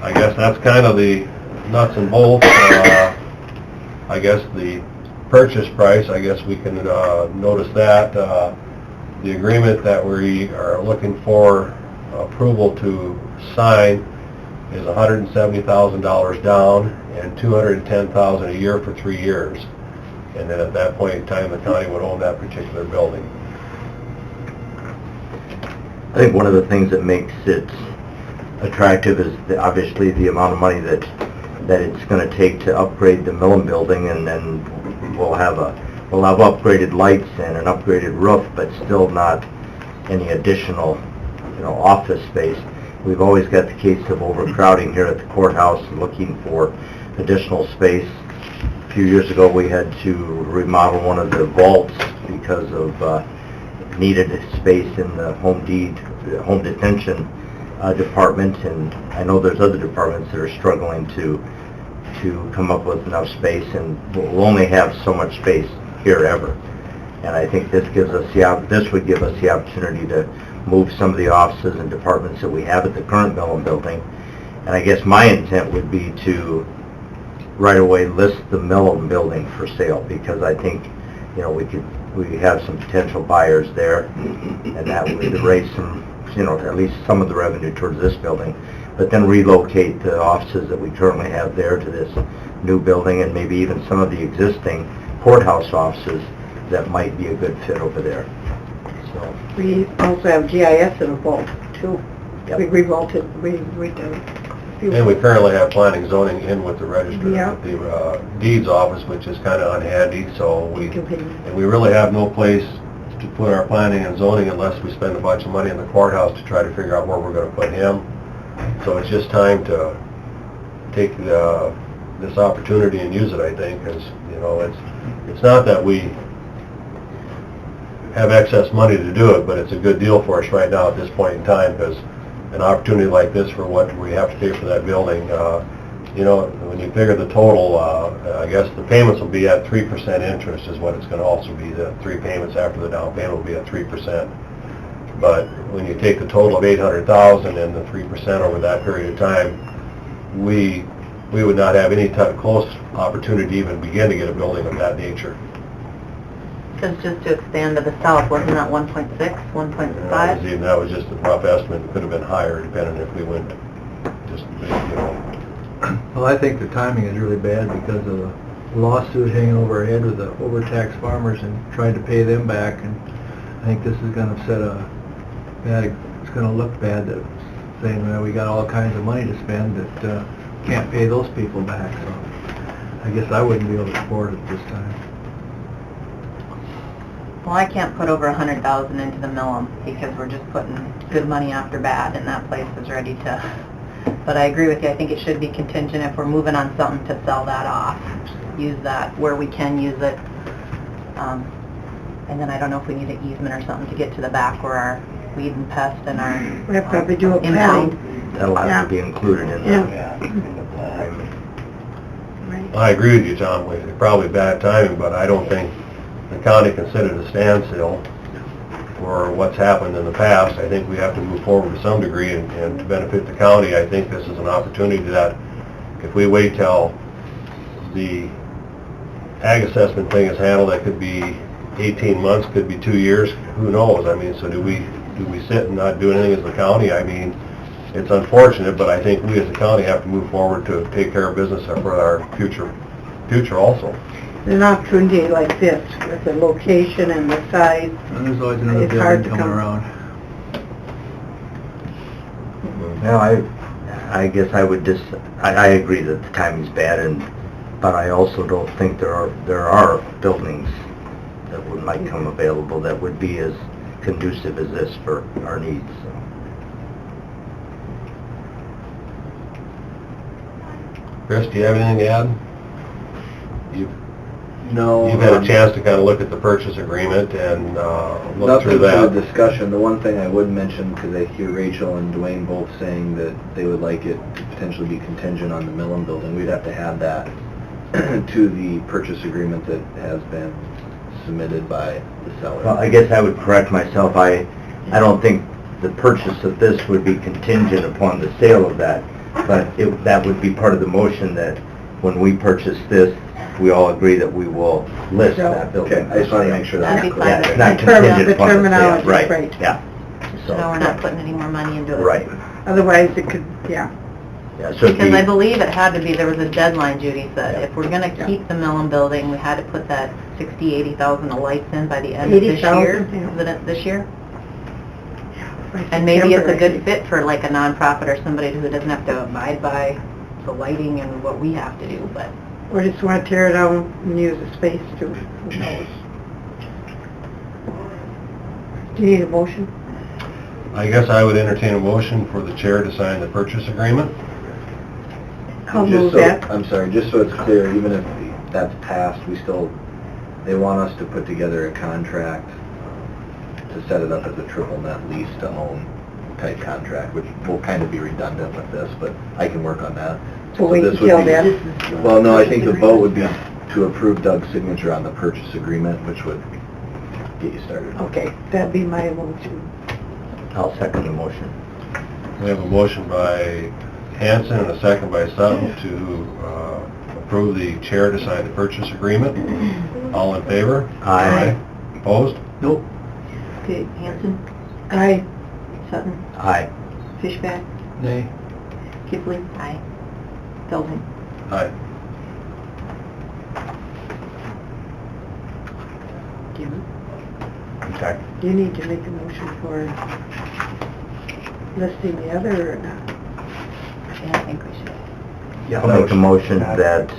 I guess that's kind of the nuts and bolts. I guess the purchase price, I guess we can notice that. The agreement that we are looking for approval to sign is $170,000 down and $210,000 a year for 3 years. And then at that point in time, the county would own that particular building. I think one of the things that makes it attractive is obviously the amount of money that it's going to take to upgrade the Millen building, and then we'll have upgraded lights and an upgraded roof, but still not any additional, office space. We've always got the case of overcrowding here at the courthouse and looking for additional space. A few years ago, we had to remodel one of the vaults because of needed space in the home detention department, and I know there's other departments that are struggling to come up with enough space, and we'll only have so much space here ever. And I think this would give us the opportunity to move some of the offices and departments that we have at the current Mellon building. And I guess my intent would be to right away list the Mellon building for sale, because I think, you know, we have some potential buyers there, and that would raise some, you know, at least some of the revenue towards this building, but then relocate the offices that we currently have there to this new building, and maybe even some of the existing courthouse offices that might be a good fit over there. So, We also have GIS involved too. Yep. We redone a few. And we currently have planning zoning in with the register, Yeah. the deeds office, which is kind of unhandy, so Continue. and we really have no place to put our planning and zoning unless we spend a bunch of money in the courthouse to try to figure out where we're going to put him. So it's just time to take this opportunity and use it, I think, because, you know, it's not that we have excess money to do it, but it's a good deal for us right now at this point in time, because an opportunity like this for what we have to pay for that building, you know, when you figure the total, I guess the payments will be at 3% interest is what it's going to also be. The 3 payments after the down payment will be at 3%. But when you take the total of $800,000 and the 3% over that period of time, we would not have any close opportunity to even begin to get a building of that nature. Because just to expand to the south, wasn't that 1.6, 1.5? That was just a rough estimate. It could have been higher depending if we went just, you know. Well, I think the timing is really bad because of the lawsuit hanging over our head with the overtaxed farmers and trying to pay them back, and I think this is gonna set a bad, it's gonna look bad that saying, well, we got all kinds of money to spend that can't pay those people back, so I guess I wouldn't be able to support it this time. Well, I can't put over 100,000 into the Millum because we're just putting good money after bad, and that place is ready to. But I agree with you. I think it should be contingent if we're moving on something to sell that off. Use that where we can use it. And then I don't know if we need an easement or something to get to the back where our weed and pest and our We'll probably do a impound. planning. that'll have Yeah. to be included in Yeah. the Right. I agree with you, Tom. It's probably bad timing, but I don't think the county can sit at a standstill for what's happened in the past. I think we have to move forward to some degree, and to benefit the county, I think this is an opportunity that if we wait till the ag assessment thing is handled, that could be 18 months, could be 2 years, who knows? I mean, so do we sit and not do anything as a county? I mean, it's unfortunate, but I think we as a county have to move forward to take care of business for our future also. An opportunity like this, with the location and the size, And there's always another It's hard building to coming come- around. Now, I guess I would I agree that the timing's bad, but I also don't think there are buildings that might come available that would be as conducive as this for our needs, so. Chris, do you have anything to add? No. You've had a chance to kind of look at the purchase agreement and look through Nothing that. to the discussion. The one thing I would mention, because I hear Rachel and Dwayne both saying that they would like it to potentially be contingent on the Millum building, we'd have to add that to the purchase agreement that has been submitted by the seller. Well, I guess I would correct myself. I don't think the purchase of this would be contingent upon the sale of that, but that would be part of the motion that when we purchase this, we all agree that we will list that building. Okay, I just wanted to make sure that. That'd be fine. Yeah, it's not The term- contingent the upon the sale. terminology, Right, right. yeah. So we're not putting any more money into it. Right, otherwise it could, yeah. yeah, so it'd Because I be, believe it had to be, there was a deadline, Judy said. Yeah. If we're gonna keep the Millum building, we had to put that 80,000 of lights in by the end of this 80,000, year. yeah. Is it this year? By And maybe it's a September, I good think. fit for like a nonprofit or somebody who doesn't have to abide by the lighting and what we have to do, but Or just want to tear it down and use the space too, who knows? Do you need a motion? I guess I would entertain a motion for the chair to sign the purchase agreement. I'll Just move so- that. I'm sorry, just so it's clear, even if that's passed, they want us to put together a contract to set it up as a triple net lease to own type contract, which will kind of be redundant with this, but I can work on that. So wait this would until be- then? Well, no, I think the vote would be to approve Doug's signature on the purchase agreement, which would get you started. Okay, that'd be my motion. I'll second the motion. We have a motion by Hanson and a second by Sutton to approve the chair to sign the purchase agreement. All in favor? Aye. Opposed? Nope. Okay, Hanson, Aye. Sutton, Aye. Fishback, Nay. Kipling. Aye. Feldheim. Aye. Okay. You need to make a motion for listing the other or not? Yeah, I think we should. I'll make a motion that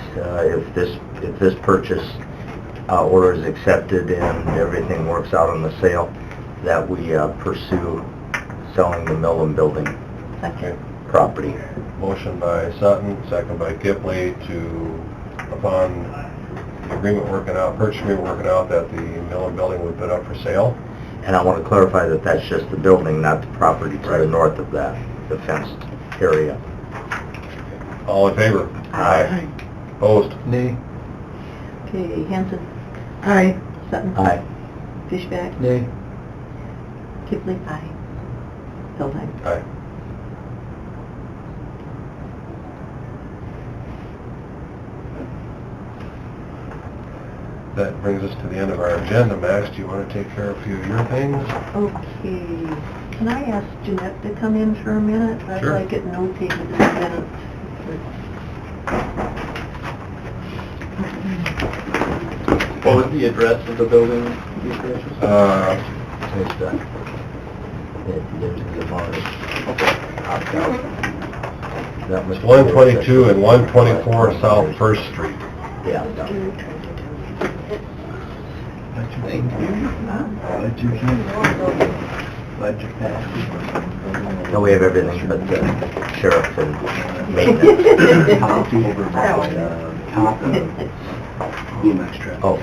if this purchase order is accepted and everything works out on the sale, that we pursue selling the Millen Building Second. property. Motion by Sutton, second by Kipley to, upon the agreement working out, purchase agreement working out, that the Millen Building would put up for sale. And I want to clarify that that's just the building, not the property to the north of that, the fenced area. All in favor? Aye. Opposed? Nay. Okay, Hanson, Aye. Sutton. Aye. Fishback, Nay. Kipling. Aye. Feldheim. Aye. That brings us to the end of our agenda. Max, do you want to take care of a few of your things? Okay, can I ask Jeanette to come in for a minute? Sure. I'd like it notated in the minutes. What was the address of the building? There's the barn. That was It's 122 and 124 South First Street. Yeah. Thank you. No, we have everything but the sheriff and maintenance. Oh.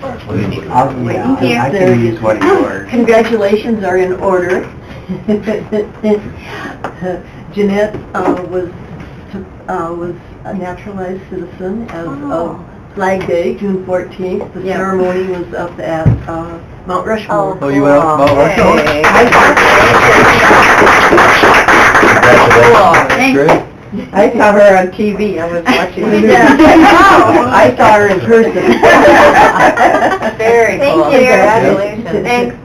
I can use one of yours. Congratulations are in order. Jeanette was a naturalized citizen as of Flag Day, June 14th. The Yeah. ceremony was up at Mount Rushmore. Oh, you went up Mount Rushmore? Thanks. Great. I saw her on TV, I was watching the news. Yeah. I saw her in person. Very Thank cool. you. Congratulations. Thanks.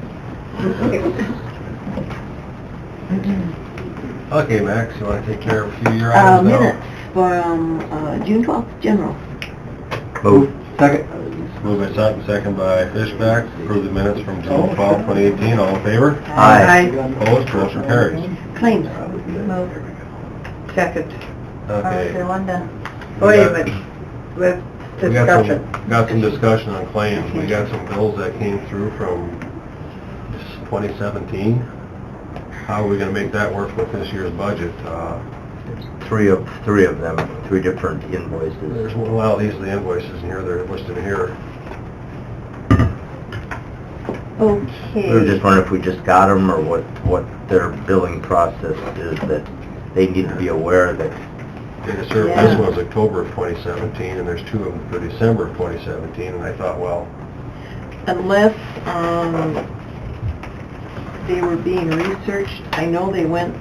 Okay, Max, you want to take care of a few of your items now? Minutes from June 12th, general. Move. Second. Moved by Sutton, second by Fishback. Approve the minutes from June 12, 2018. All in favor? Aye. Opposed? Motion carries. Claims. Second. Okay. Linda. Wait a minute, with We got discussion. got some discussion on claims. We got some bills that came through from 2017. How are we gonna make that work with this year's budget? Three of them, three different invoices. There's, well, these are the invoices in here, they're listed here. Okay. We were just wondering if we just got them, or what their billing process is, that they need to be aware that. Data service, Yeah. this one's October of 2017, and there's two of them for December of 2017, and I thought, well, Unless they were being researched, I know they went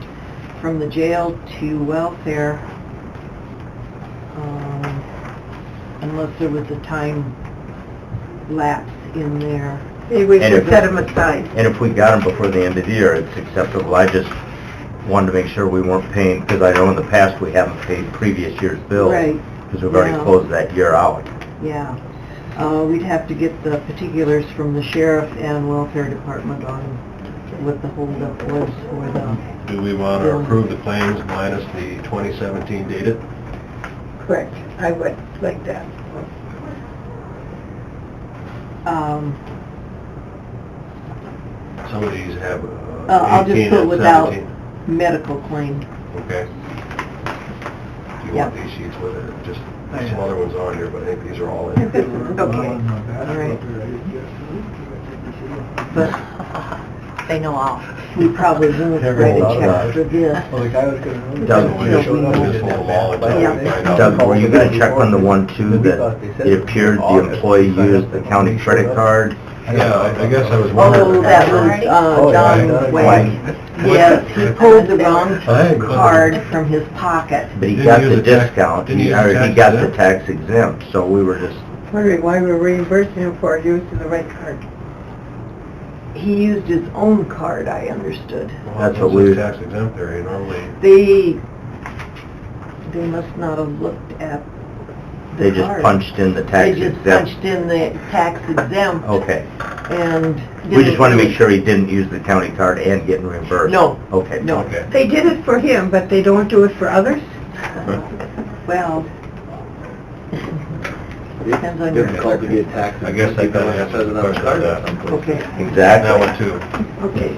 from the jail to welfare, unless there was a time lapse in there. Maybe we And should if- set them aside. And if we got them before the end of the year, it's acceptable. I just wanted to make sure we weren't paying, because I know in the past we haven't paid previous year's bills. Right. Because we've already Yeah. closed that year out. Yeah. We'd have to get the particulars from the sheriff and welfare department on what the holdup was for the... do we want to approve the claims minus the 2017 dated? Correct, I would like that. Some of these have I'll just 18 put and without 17. medical claim. Okay. Do you want these sheets with it? Just some other ones on here, but I think these are all in. Okay. All right. But They know all. We probably won't write a check for this. Well, the guy was gonna... Doug, We just hold the wall until we find out. Doug, were you gonna check on the one too, that it appeared the employee used the county credit card? Yeah, I guess I was Oh, wondering. that was, John Wayne. Yes, he pulled the wrong card from his pocket. But he Didn't got use the the tax- discount, didn't he use the or he tax got the exempt? tax exempt, so we were just, Wondering why we're reimbursing him for using the right card. He used his own card, I understood. That's Well, what we- it's tax exempt area normally. They must not have looked at the they just card. punched in the tax They just exempt. punched in the tax exempt Okay, and... we just wanna didn't make sure he didn't use the county card and getting reimbursed. No. Okay. No. Okay. They did it for him, but they don't do it for others? Well, depends on your... Difficult to get taxes. I guess I kinda answered the question on that. Okay, That Exactly. one too. okay.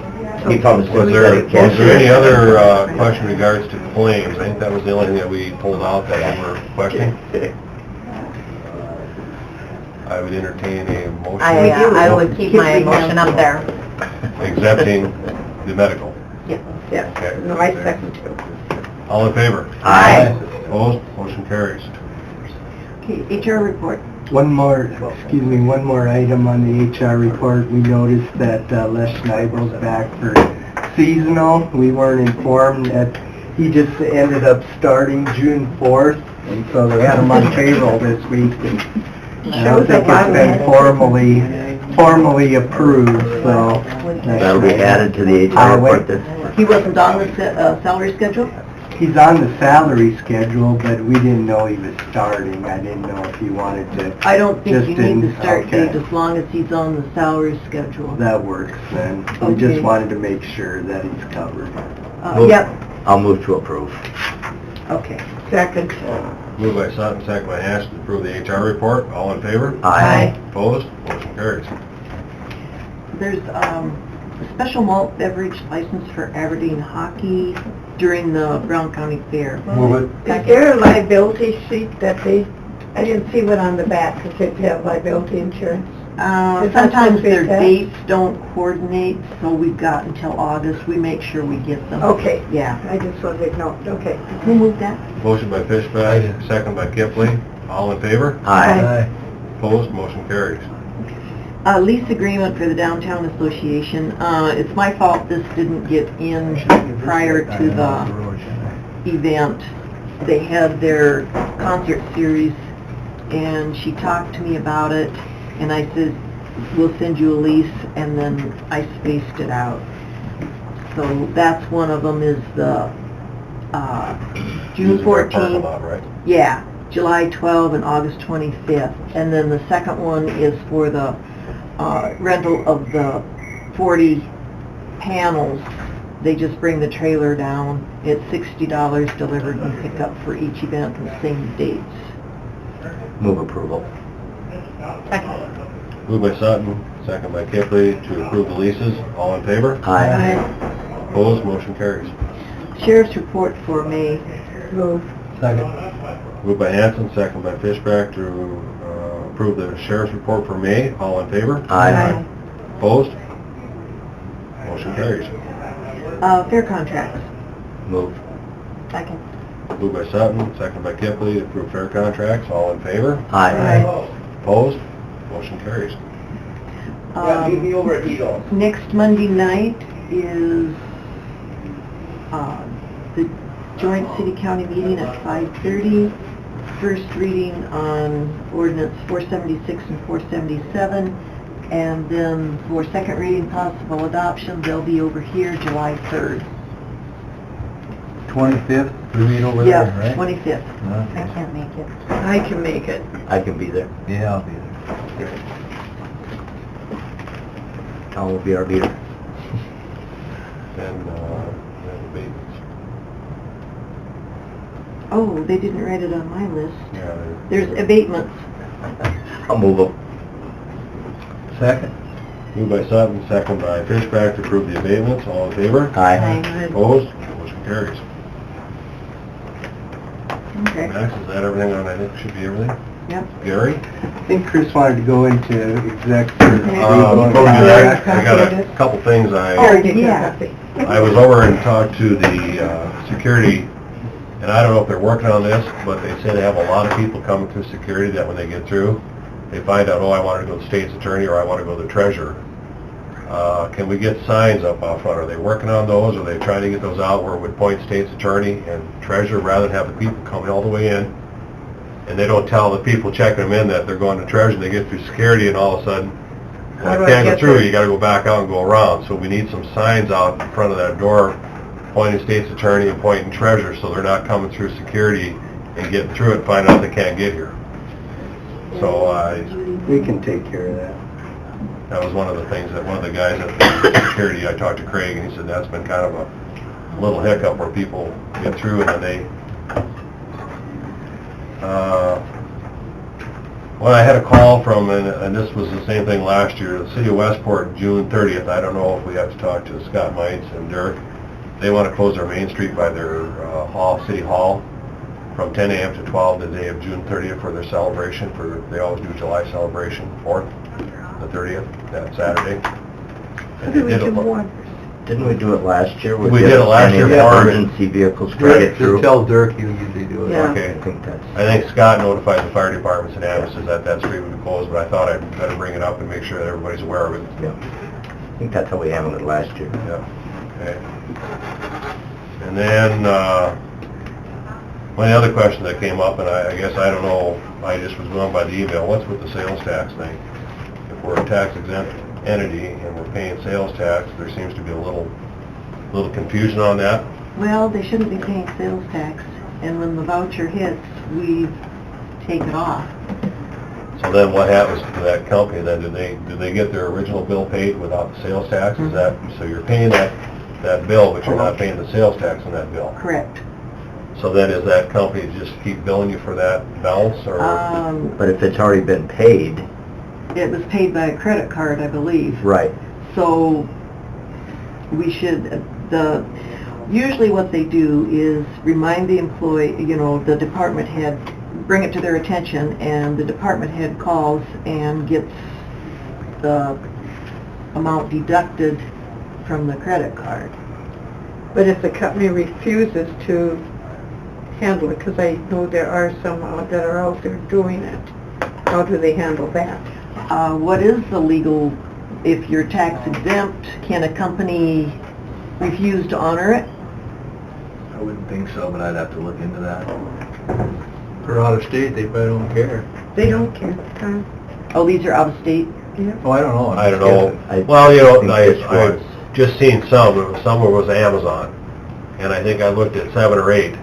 He probably Was still there, got it was there any cashed. other, question in regards to claims? I think that was the only thing that we pulled out that we were questioning. I would entertain a motion I would keep my motion up there. exempting the medical. Yeah, Okay. no, I second too. All in favor? Aye. Opposed? Motion carries. Okay, HR report. One more item on the HR report. We noticed that Les Schneibel's back for seasonal. We weren't informed that he just ended up starting June 4th, and so they had him on payroll this week. And I don't think it's been formally approved, so. That'll be added to the HR report then. He wasn't on the salary schedule? He's on the salary schedule, but we didn't know he was starting. I didn't know if he wanted to. I don't think you Just need the in- start okay. date as long as he's on the salary schedule. That works then. We Okay. just wanted to make sure that he's covered. Yep, I'll move to approve. okay. Second. Moved by Sutton, second by Hash to approve the HR report. All in favor? Aye. Opposed? Motion carries. There's a special malt beverage license for Aberdeen Hockey during the Brown County Fair. Move it. Is there a liability sheet that I didn't see one on the back, if they have liability insurance? Is that Sometimes supposed to be their attached? dates don't coordinate, so we've got until August. We make sure we get them. Okay, Yeah. I just wanted to know, okay. Who moved that? Motion by Fishback, second by Kipling. All in favor? Aye. Opposed? Motion carries. Lease agreement for the Downtown Association. It's my fault this didn't get in prior to the event. They had their concert series, and she talked to me about it, and I said, we'll send you a lease, and then I spaced it out. So that's one of them is the June Using our parking 14th. lot, right? Yeah, July 12 and August 25th. And then the second one is for the rental of the 40 panels. They just bring the trailer down. It's $60 delivered and pick up for each event and same dates. Move approval. Moved by Sutton, second by Kipling to approve the leases. All in favor? Aye. Opposed? Motion carries. Sheriff's report for May. Move. Second. Moved by Hanson, second by Fishback to approve the sheriff's report for May. All in favor? Aye. Opposed? Motion carries. Fair contracts. Move. Second. Moved by Sutton, second by Kipling to approve fair contracts. All in favor? Aye. Opposed? Motion carries. over at Eagle. Next Monday night is the joint city-county meeting at 5:30. First reading on ordinance 476 and 477. And then for second reading possible adoption, they'll be over here July 3rd. 25th, we meet over there, Yeah, right? 25th. I can't make it. I can make it. I can be there. Yeah, I'll be there. I will be our leader. And abatements. Oh, they didn't write it on my list. Yeah, There's abatements. I'll move them. Second. moved by Sutton, second by Fishback to approve the abatements. All in favor? Aye. Opposed? Motion carries. Okay. Max, is that everything on, I think should be everything? Yep. Gary? I think Chris wanted to go into exec for Before we do that, I got a couple things I was over and talked to the security, and I don't know if they're working on this, but they say they have a lot of people coming through security that when they get through, they find out, oh, I want to go to the state's attorney or I want to go to the treasurer. Can we get signs up out front? Are they working on those? Are they trying to get those out where it would point state's attorney and treasurer rather than have the people coming all the way in? And they don't tell the people checking them in that they're going to treasurer, and they get through security and all of a sudden, How do well, I you can't go get through, there? you gotta go back out and go around. So we need some signs out in front of that door pointing state's attorney and pointing treasurer, so they're not coming through security and getting through it and finding out they can't get here. So We can take care of that. that was one of the things that one of the guys at the security, I talked to Craig, and he said that's been kind of a little hiccup where people get through and then they, well, I had a call from, and this was the same thing last year, the city of Westport, June 30th, I don't know if we have to talk to Scott Mines and Dirk, they want to close their main street by their city hall from 10 a.m. to 12 the day of June 30th for their celebration, they always do July celebration, 4th, the 30th, that Saturday. And they did it. Didn't we do it last year? We did it last year for emergency vehicles could get through. Tell Dirk, he usually do it. Yeah. Okay. I think Scott notified the fire departments in Adams that that street would be closed, but I thought I'd better bring it up and make sure that everybody's aware of it. I think that's how we handled it last year. Yeah, okay. And then, one other question that came up, and I guess I don't know, I just was going by the email, what's with the sales tax thing? If we're a tax exempt entity and we're paying sales tax, there seems to be a little confusion on that. Well, they shouldn't be paying sales tax, and when the voucher hits, we take it off. So then what happens to that company then? Do they get their original bill paid without the sales tax? Is that, so you're paying that bill, but you're not paying the sales tax on that bill? Correct. So then is that company just keep billing you for that balance, or? But if it's already been paid, It was paid by a credit card, I believe. right, So we should, usually what they do is remind the employee, the department head, bring it to their attention, and the department head calls and gets the amount deducted from the credit card. But if the company refuses to handle it, because I know there are some that are out there doing it, how do they handle that? What is the legal, if you're tax exempt, can a company refuse to honor it? I wouldn't think so, but I'd have to look into that. If they're out of state, they probably don't care. They don't care, huh? Oh, these are out of state? Yeah. Oh, I don't know. I don't know. I Well, think I this was- just seen some was Amazon, and I think I looked at 7 or 8.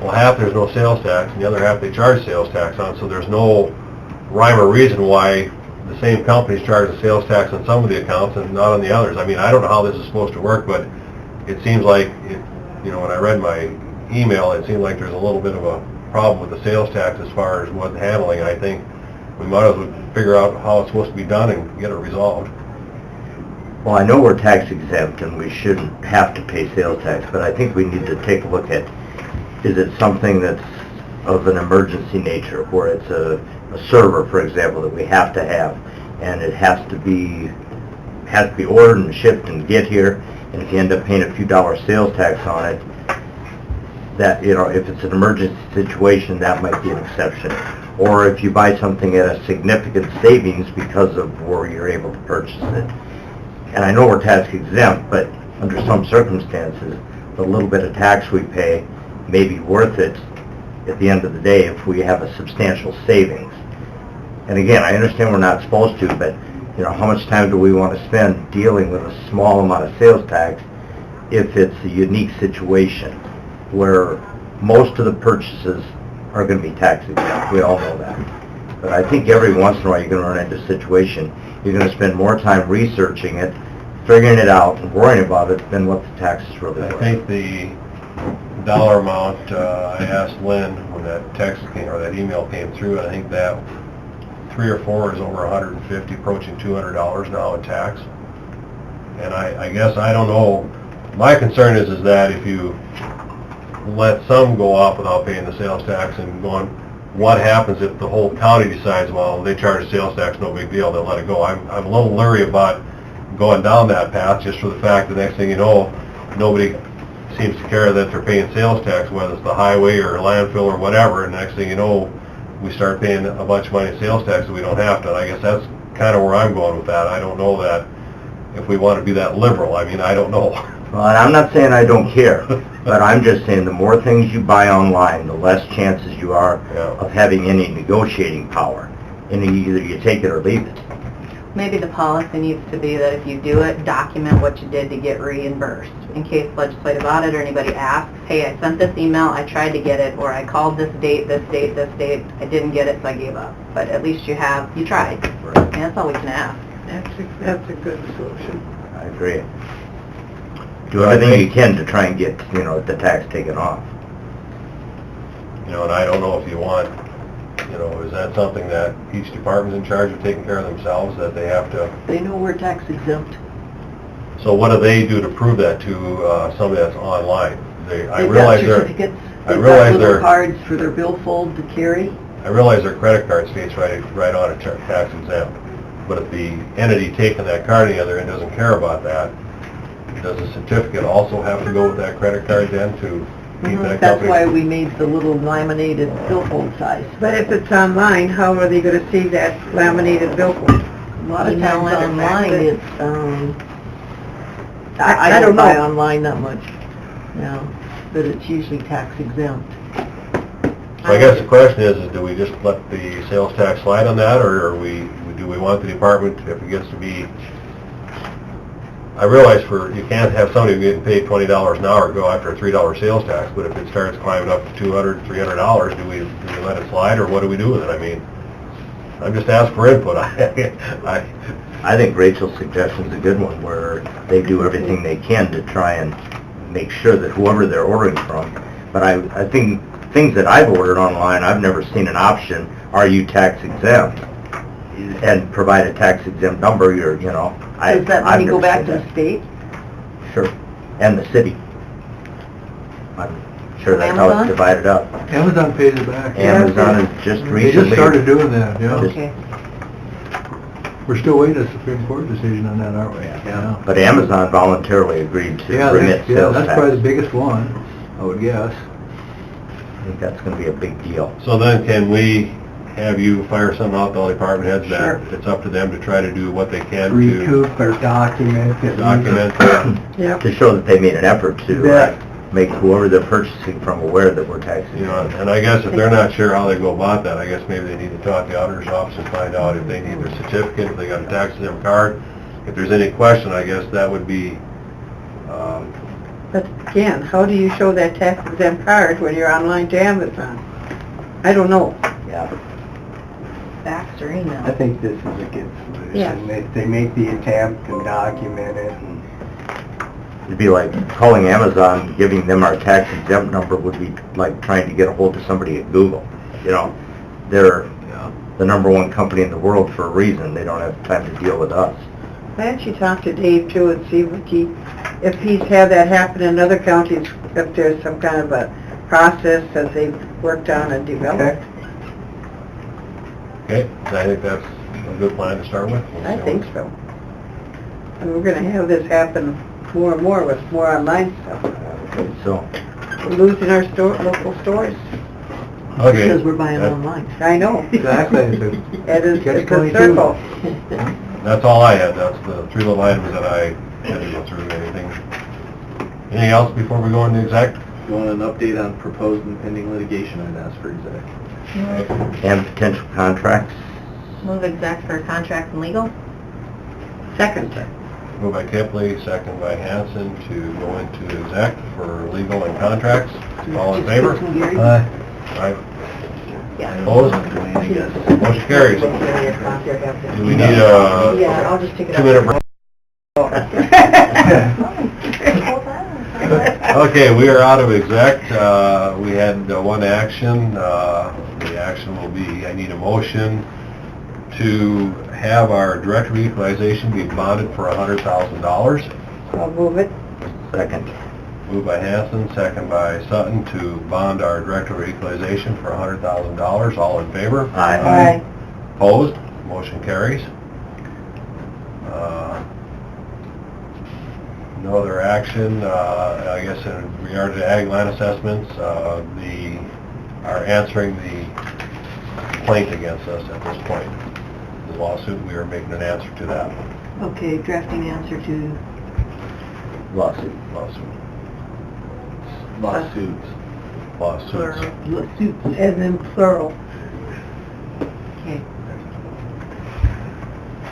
Well, half there's no sales tax, and the other half they charge sales tax on, so there's no rhyme or reason why the same companies charge the sales tax on some of the accounts and not on the others. I mean, I don't know how this is supposed to work, but it seems like, when I read my email, it seemed like there's a little bit of a problem with the sales tax as far as what handling. I think we might as well figure out how it's supposed to be done and get it resolved. well, I know we're tax exempt and we shouldn't have to pay sales tax, but I think we need to take a look at, is it something that's of an emergency nature, where it's a server, for example, that we have to have, and it has to be ordered and shipped and get here, and if you end up paying a few dollars sales tax on it, that, if it's an emergency situation, that might be an exception. Or if you buy something at a significant savings because of where you're able to purchase it. And I know we're tax exempt, but under some circumstances, the little bit of tax we pay may be worth it at the end of the day if we have a substantial savings. And again, I understand we're not supposed to, but how much time do we want to spend dealing with a small amount of sales tax if it's a unique situation where most of the purchases are going to be tax exempt? We all know that. But I think every once in a while you're going to run into a situation, you're going to spend more time researching it, figuring it out, and worrying about it than what the tax is really I worth. think the dollar amount, I asked Lynn when that text came, or that email came through, and I think that 3 or 4 is over 150, approaching $200 now in tax. And I guess, I don't know, my concern is that if you let some go off without paying the sales tax and going, what happens if the whole county decides, well, they charge sales tax, no big deal, they'll let it go. I'm a little leery about going down that path, just for the fact the next thing you know, nobody seems to care that they're paying sales tax, whether it's the highway or landfill or whatever, and next thing you know, we start paying a bunch of money in sales tax that we don't have to. And I guess that's kind of where I'm going with that. I don't know that if we want to be that liberal. I mean, I don't know. Well, and I'm not saying I don't care, but I'm just saying the more things you buy online, the less chances you are of having any negotiating power. And either you take it or leave it. Maybe the policy needs to be that if you do it, document what you did to get reimbursed. In case legislative audit or anybody asks, hey, I sent this email, I tried to get it, or I called this date, I didn't get it, so I gave up. But at least you tried. And that's all we can ask. That's a good solution. I agree. Do everything you can to try and get, the tax taken off. And I don't know if you want, is that something that each department's in charge of taking care of themselves, that they have to? They know we're tax exempt. So what do they do to prove that to somebody that's online? They've got certificates, they've got little cards for their billfold to carry. I realize their credit card states right on it, tax exempt. But if the entity taking that card on the other end doesn't care about that, does the certificate also have to go with that credit card then to keep that company? That's why we made the little laminated billfold size. But if it's online, how are they going to see that laminated billfold? A lot of times online, it's, I I don't don't buy know. online that much, but it's usually tax exempt. So I guess the question is do we just let the sales tax slide on that, or do we want the department, if it gets to be, I realize you can't have somebody getting paid $20 an hour go after a $3 sales tax, but if it starts climbing up to $200, $300, do we let it slide, or what do we do with it? I mean, I'm just asking for input. I think Rachel's suggestion's a good one, where they do everything they can to try and make sure that whoever they're ordering from, but I think things that I've ordered online, I've never seen an option, are you tax exempt? And provide a tax exempt number, Does that money go back to the state? Sure, and the city. I'm sure that's how it's divided up. Amazon pays it back. Amazon has just recently... They just started doing that, yeah. Okay. We're still waiting a Supreme Court decision on that, aren't we? Yeah. But Amazon voluntarily agreed to remit sales tax. That's probably the biggest one, I would guess. I think that's going to be a big deal. So then can we have you fire something out to all department heads that it's up to them to try to do what they can to recoup or document it. Yep. To show that they made an effort to make whoever they're purchasing from aware that we're taxing. And I guess if they're not sure how they go about that, I guess maybe they need to talk to the auditor's office and find out if they need their certificate, if they got a tax exempt card. If there's any question, I guess that would be... But again, how do you show that tax exempt card when you're online to Amazon? I don't know. Yeah. Fax or email. I think this is a good solution. Yeah. They make the attempt and document it. It'd be like calling Amazon, giving them our tax exempt number would be like trying to get a hold of somebody at Google. They're the #1 company in the world for a reason. They don't have time to deal with us. Why don't you talk to Dave too and see if he's had that happen in other counties, if there's some kind of a process that they've worked on and developed. Okay, I think that's a good plan to start with. I think so. And we're gonna have this happen more and more with more online stuff. Okay, so We're losing our local stores. Okay. Because we're buying online. I know. Exactly. It's a circle. That's all I had. That's the 3 little items that I had to go through. Anything else before we go into exec? If you want an update on proposed and pending litigation, I'd ask for exec. and potential contracts. Move exec for contract and legal. Second. Moved by Kipley, second by Hanson to go into exec for legal and contracts. All in favor? Aye. Yeah. Opposed? Motion carries. Do we need a Yeah, I'll just take it 2-minute break? Okay, we are out of exec. We had one action. The action will be, I need a motion to have our director of equalization be bonded for $100,000. I'll move it. Second. Moved by Hanson, second by Sutton, to bond our Director of Equalization for $100,000. All in favor? Aye. Opposed? Motion carries. No other action. I guess in regard to ag land assessments, are answering the complaint against us at this point. The lawsuit, we are making an answer to that Okay, drafting answer to, Lawsuit. Lawsuits. lawsuits. lawsuits. As in plural. Okay.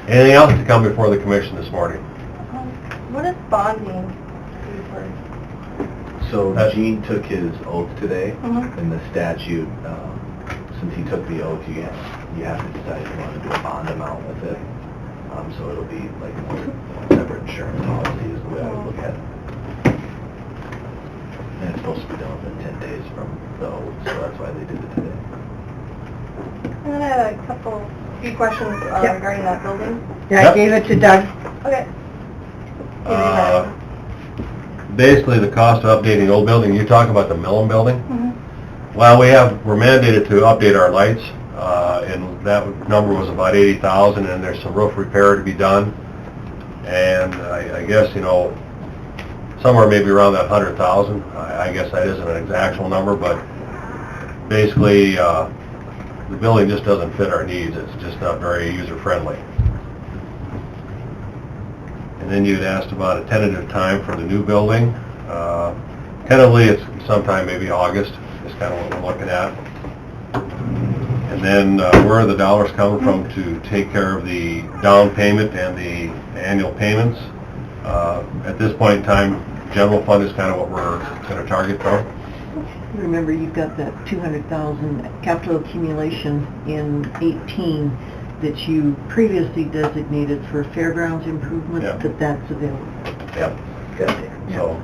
Anything else to come before the commission this morning? What is bonding? So That- Gene took his oath today, Mhm. and the statute, since he took the oath, you have to decide if you want to do a bond amount with it. So it'll be like one separate insurance policy is the way I would look at it. And it's supposed to be done within 10 days from the oath, so that's why they did it today. And then I had a few questions Yep. regarding that building. Yeah, I Yep. gave it to Doug. Okay. Basically, the cost of updating the old building, you talk about the Millen building? Mhm. Well, we're mandated to update our lights, and that number was about 80,000, and there's some roof repair to be done. And I guess, somewhere maybe around that 100,000. I guess that isn't an exact number, but basically, the building just doesn't fit our needs. It's just not very user-friendly. And then you'd asked about a tentative time for the new building. Tentatively, it's sometime maybe August, is kind of what we're looking at. And then where are the dollars coming from to take care of the down payment and the annual payments? At this point in time, general fund is kind of what we're going to target from. Remember, you've got that 200,000 capital accumulation in 18 that you previously designated for fairgrounds improvement, Yeah. that's available. Yep. So,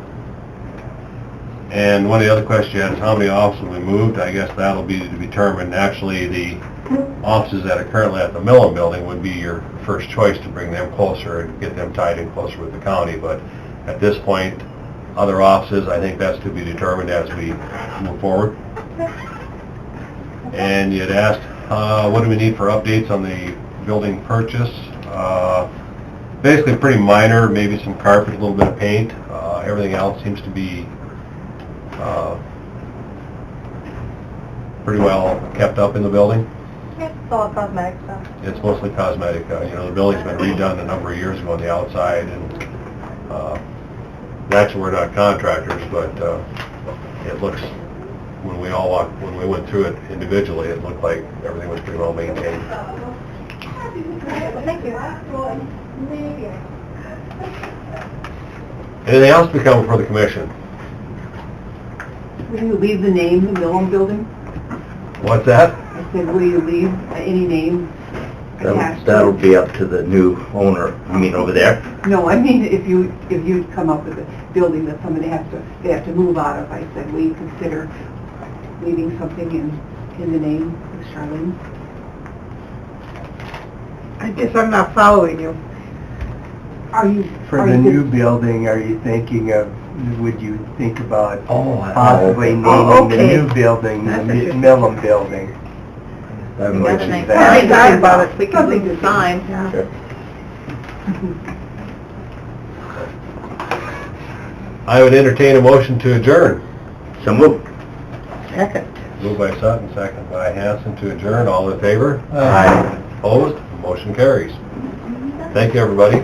and one of the other questions you had is how many offices we moved. I guess that'll be to be determined. Actually, the offices that are currently at the Millen building would be your first choice to bring them closer and get them tied in closer with the county. But at this point, other offices, I think that's to be determined as we move forward. And you'd asked, what do we need for updates on the building purchase? Basically pretty minor, maybe some carpet, a little bit of paint. Everything else seems to be pretty well kept up in the building. It's all cosmetic stuff. It's mostly cosmetic. The building's been redone a number of years ago on the outside, and actually we're not contractors, but it looks, when we went through it individually, it looked like everything was pretty well maintained. Well, thank you. Anything else to come before the commission? Will you leave the name, the Millen Building? What's that? I said, will you leave any name attached to That'll it? be up to the new owner, you mean over there? No, I mean, if you come up with a building that somebody they have to move out of, I said, will you consider leaving something in the name of Charlene? I guess I'm not following you. Are you? For the new building, are you thinking of, would you think about possibly naming Oh, the okay. new building, the That's interesting. Millen building? That You might got a be nice- that. I thought about it. Something to sign. Sure. I would entertain a motion to adjourn. So move. Second. Moved by Sutton, second by Hanson to adjourn. All in favor? Aye. Opposed? Motion carries. Thank you, everybody.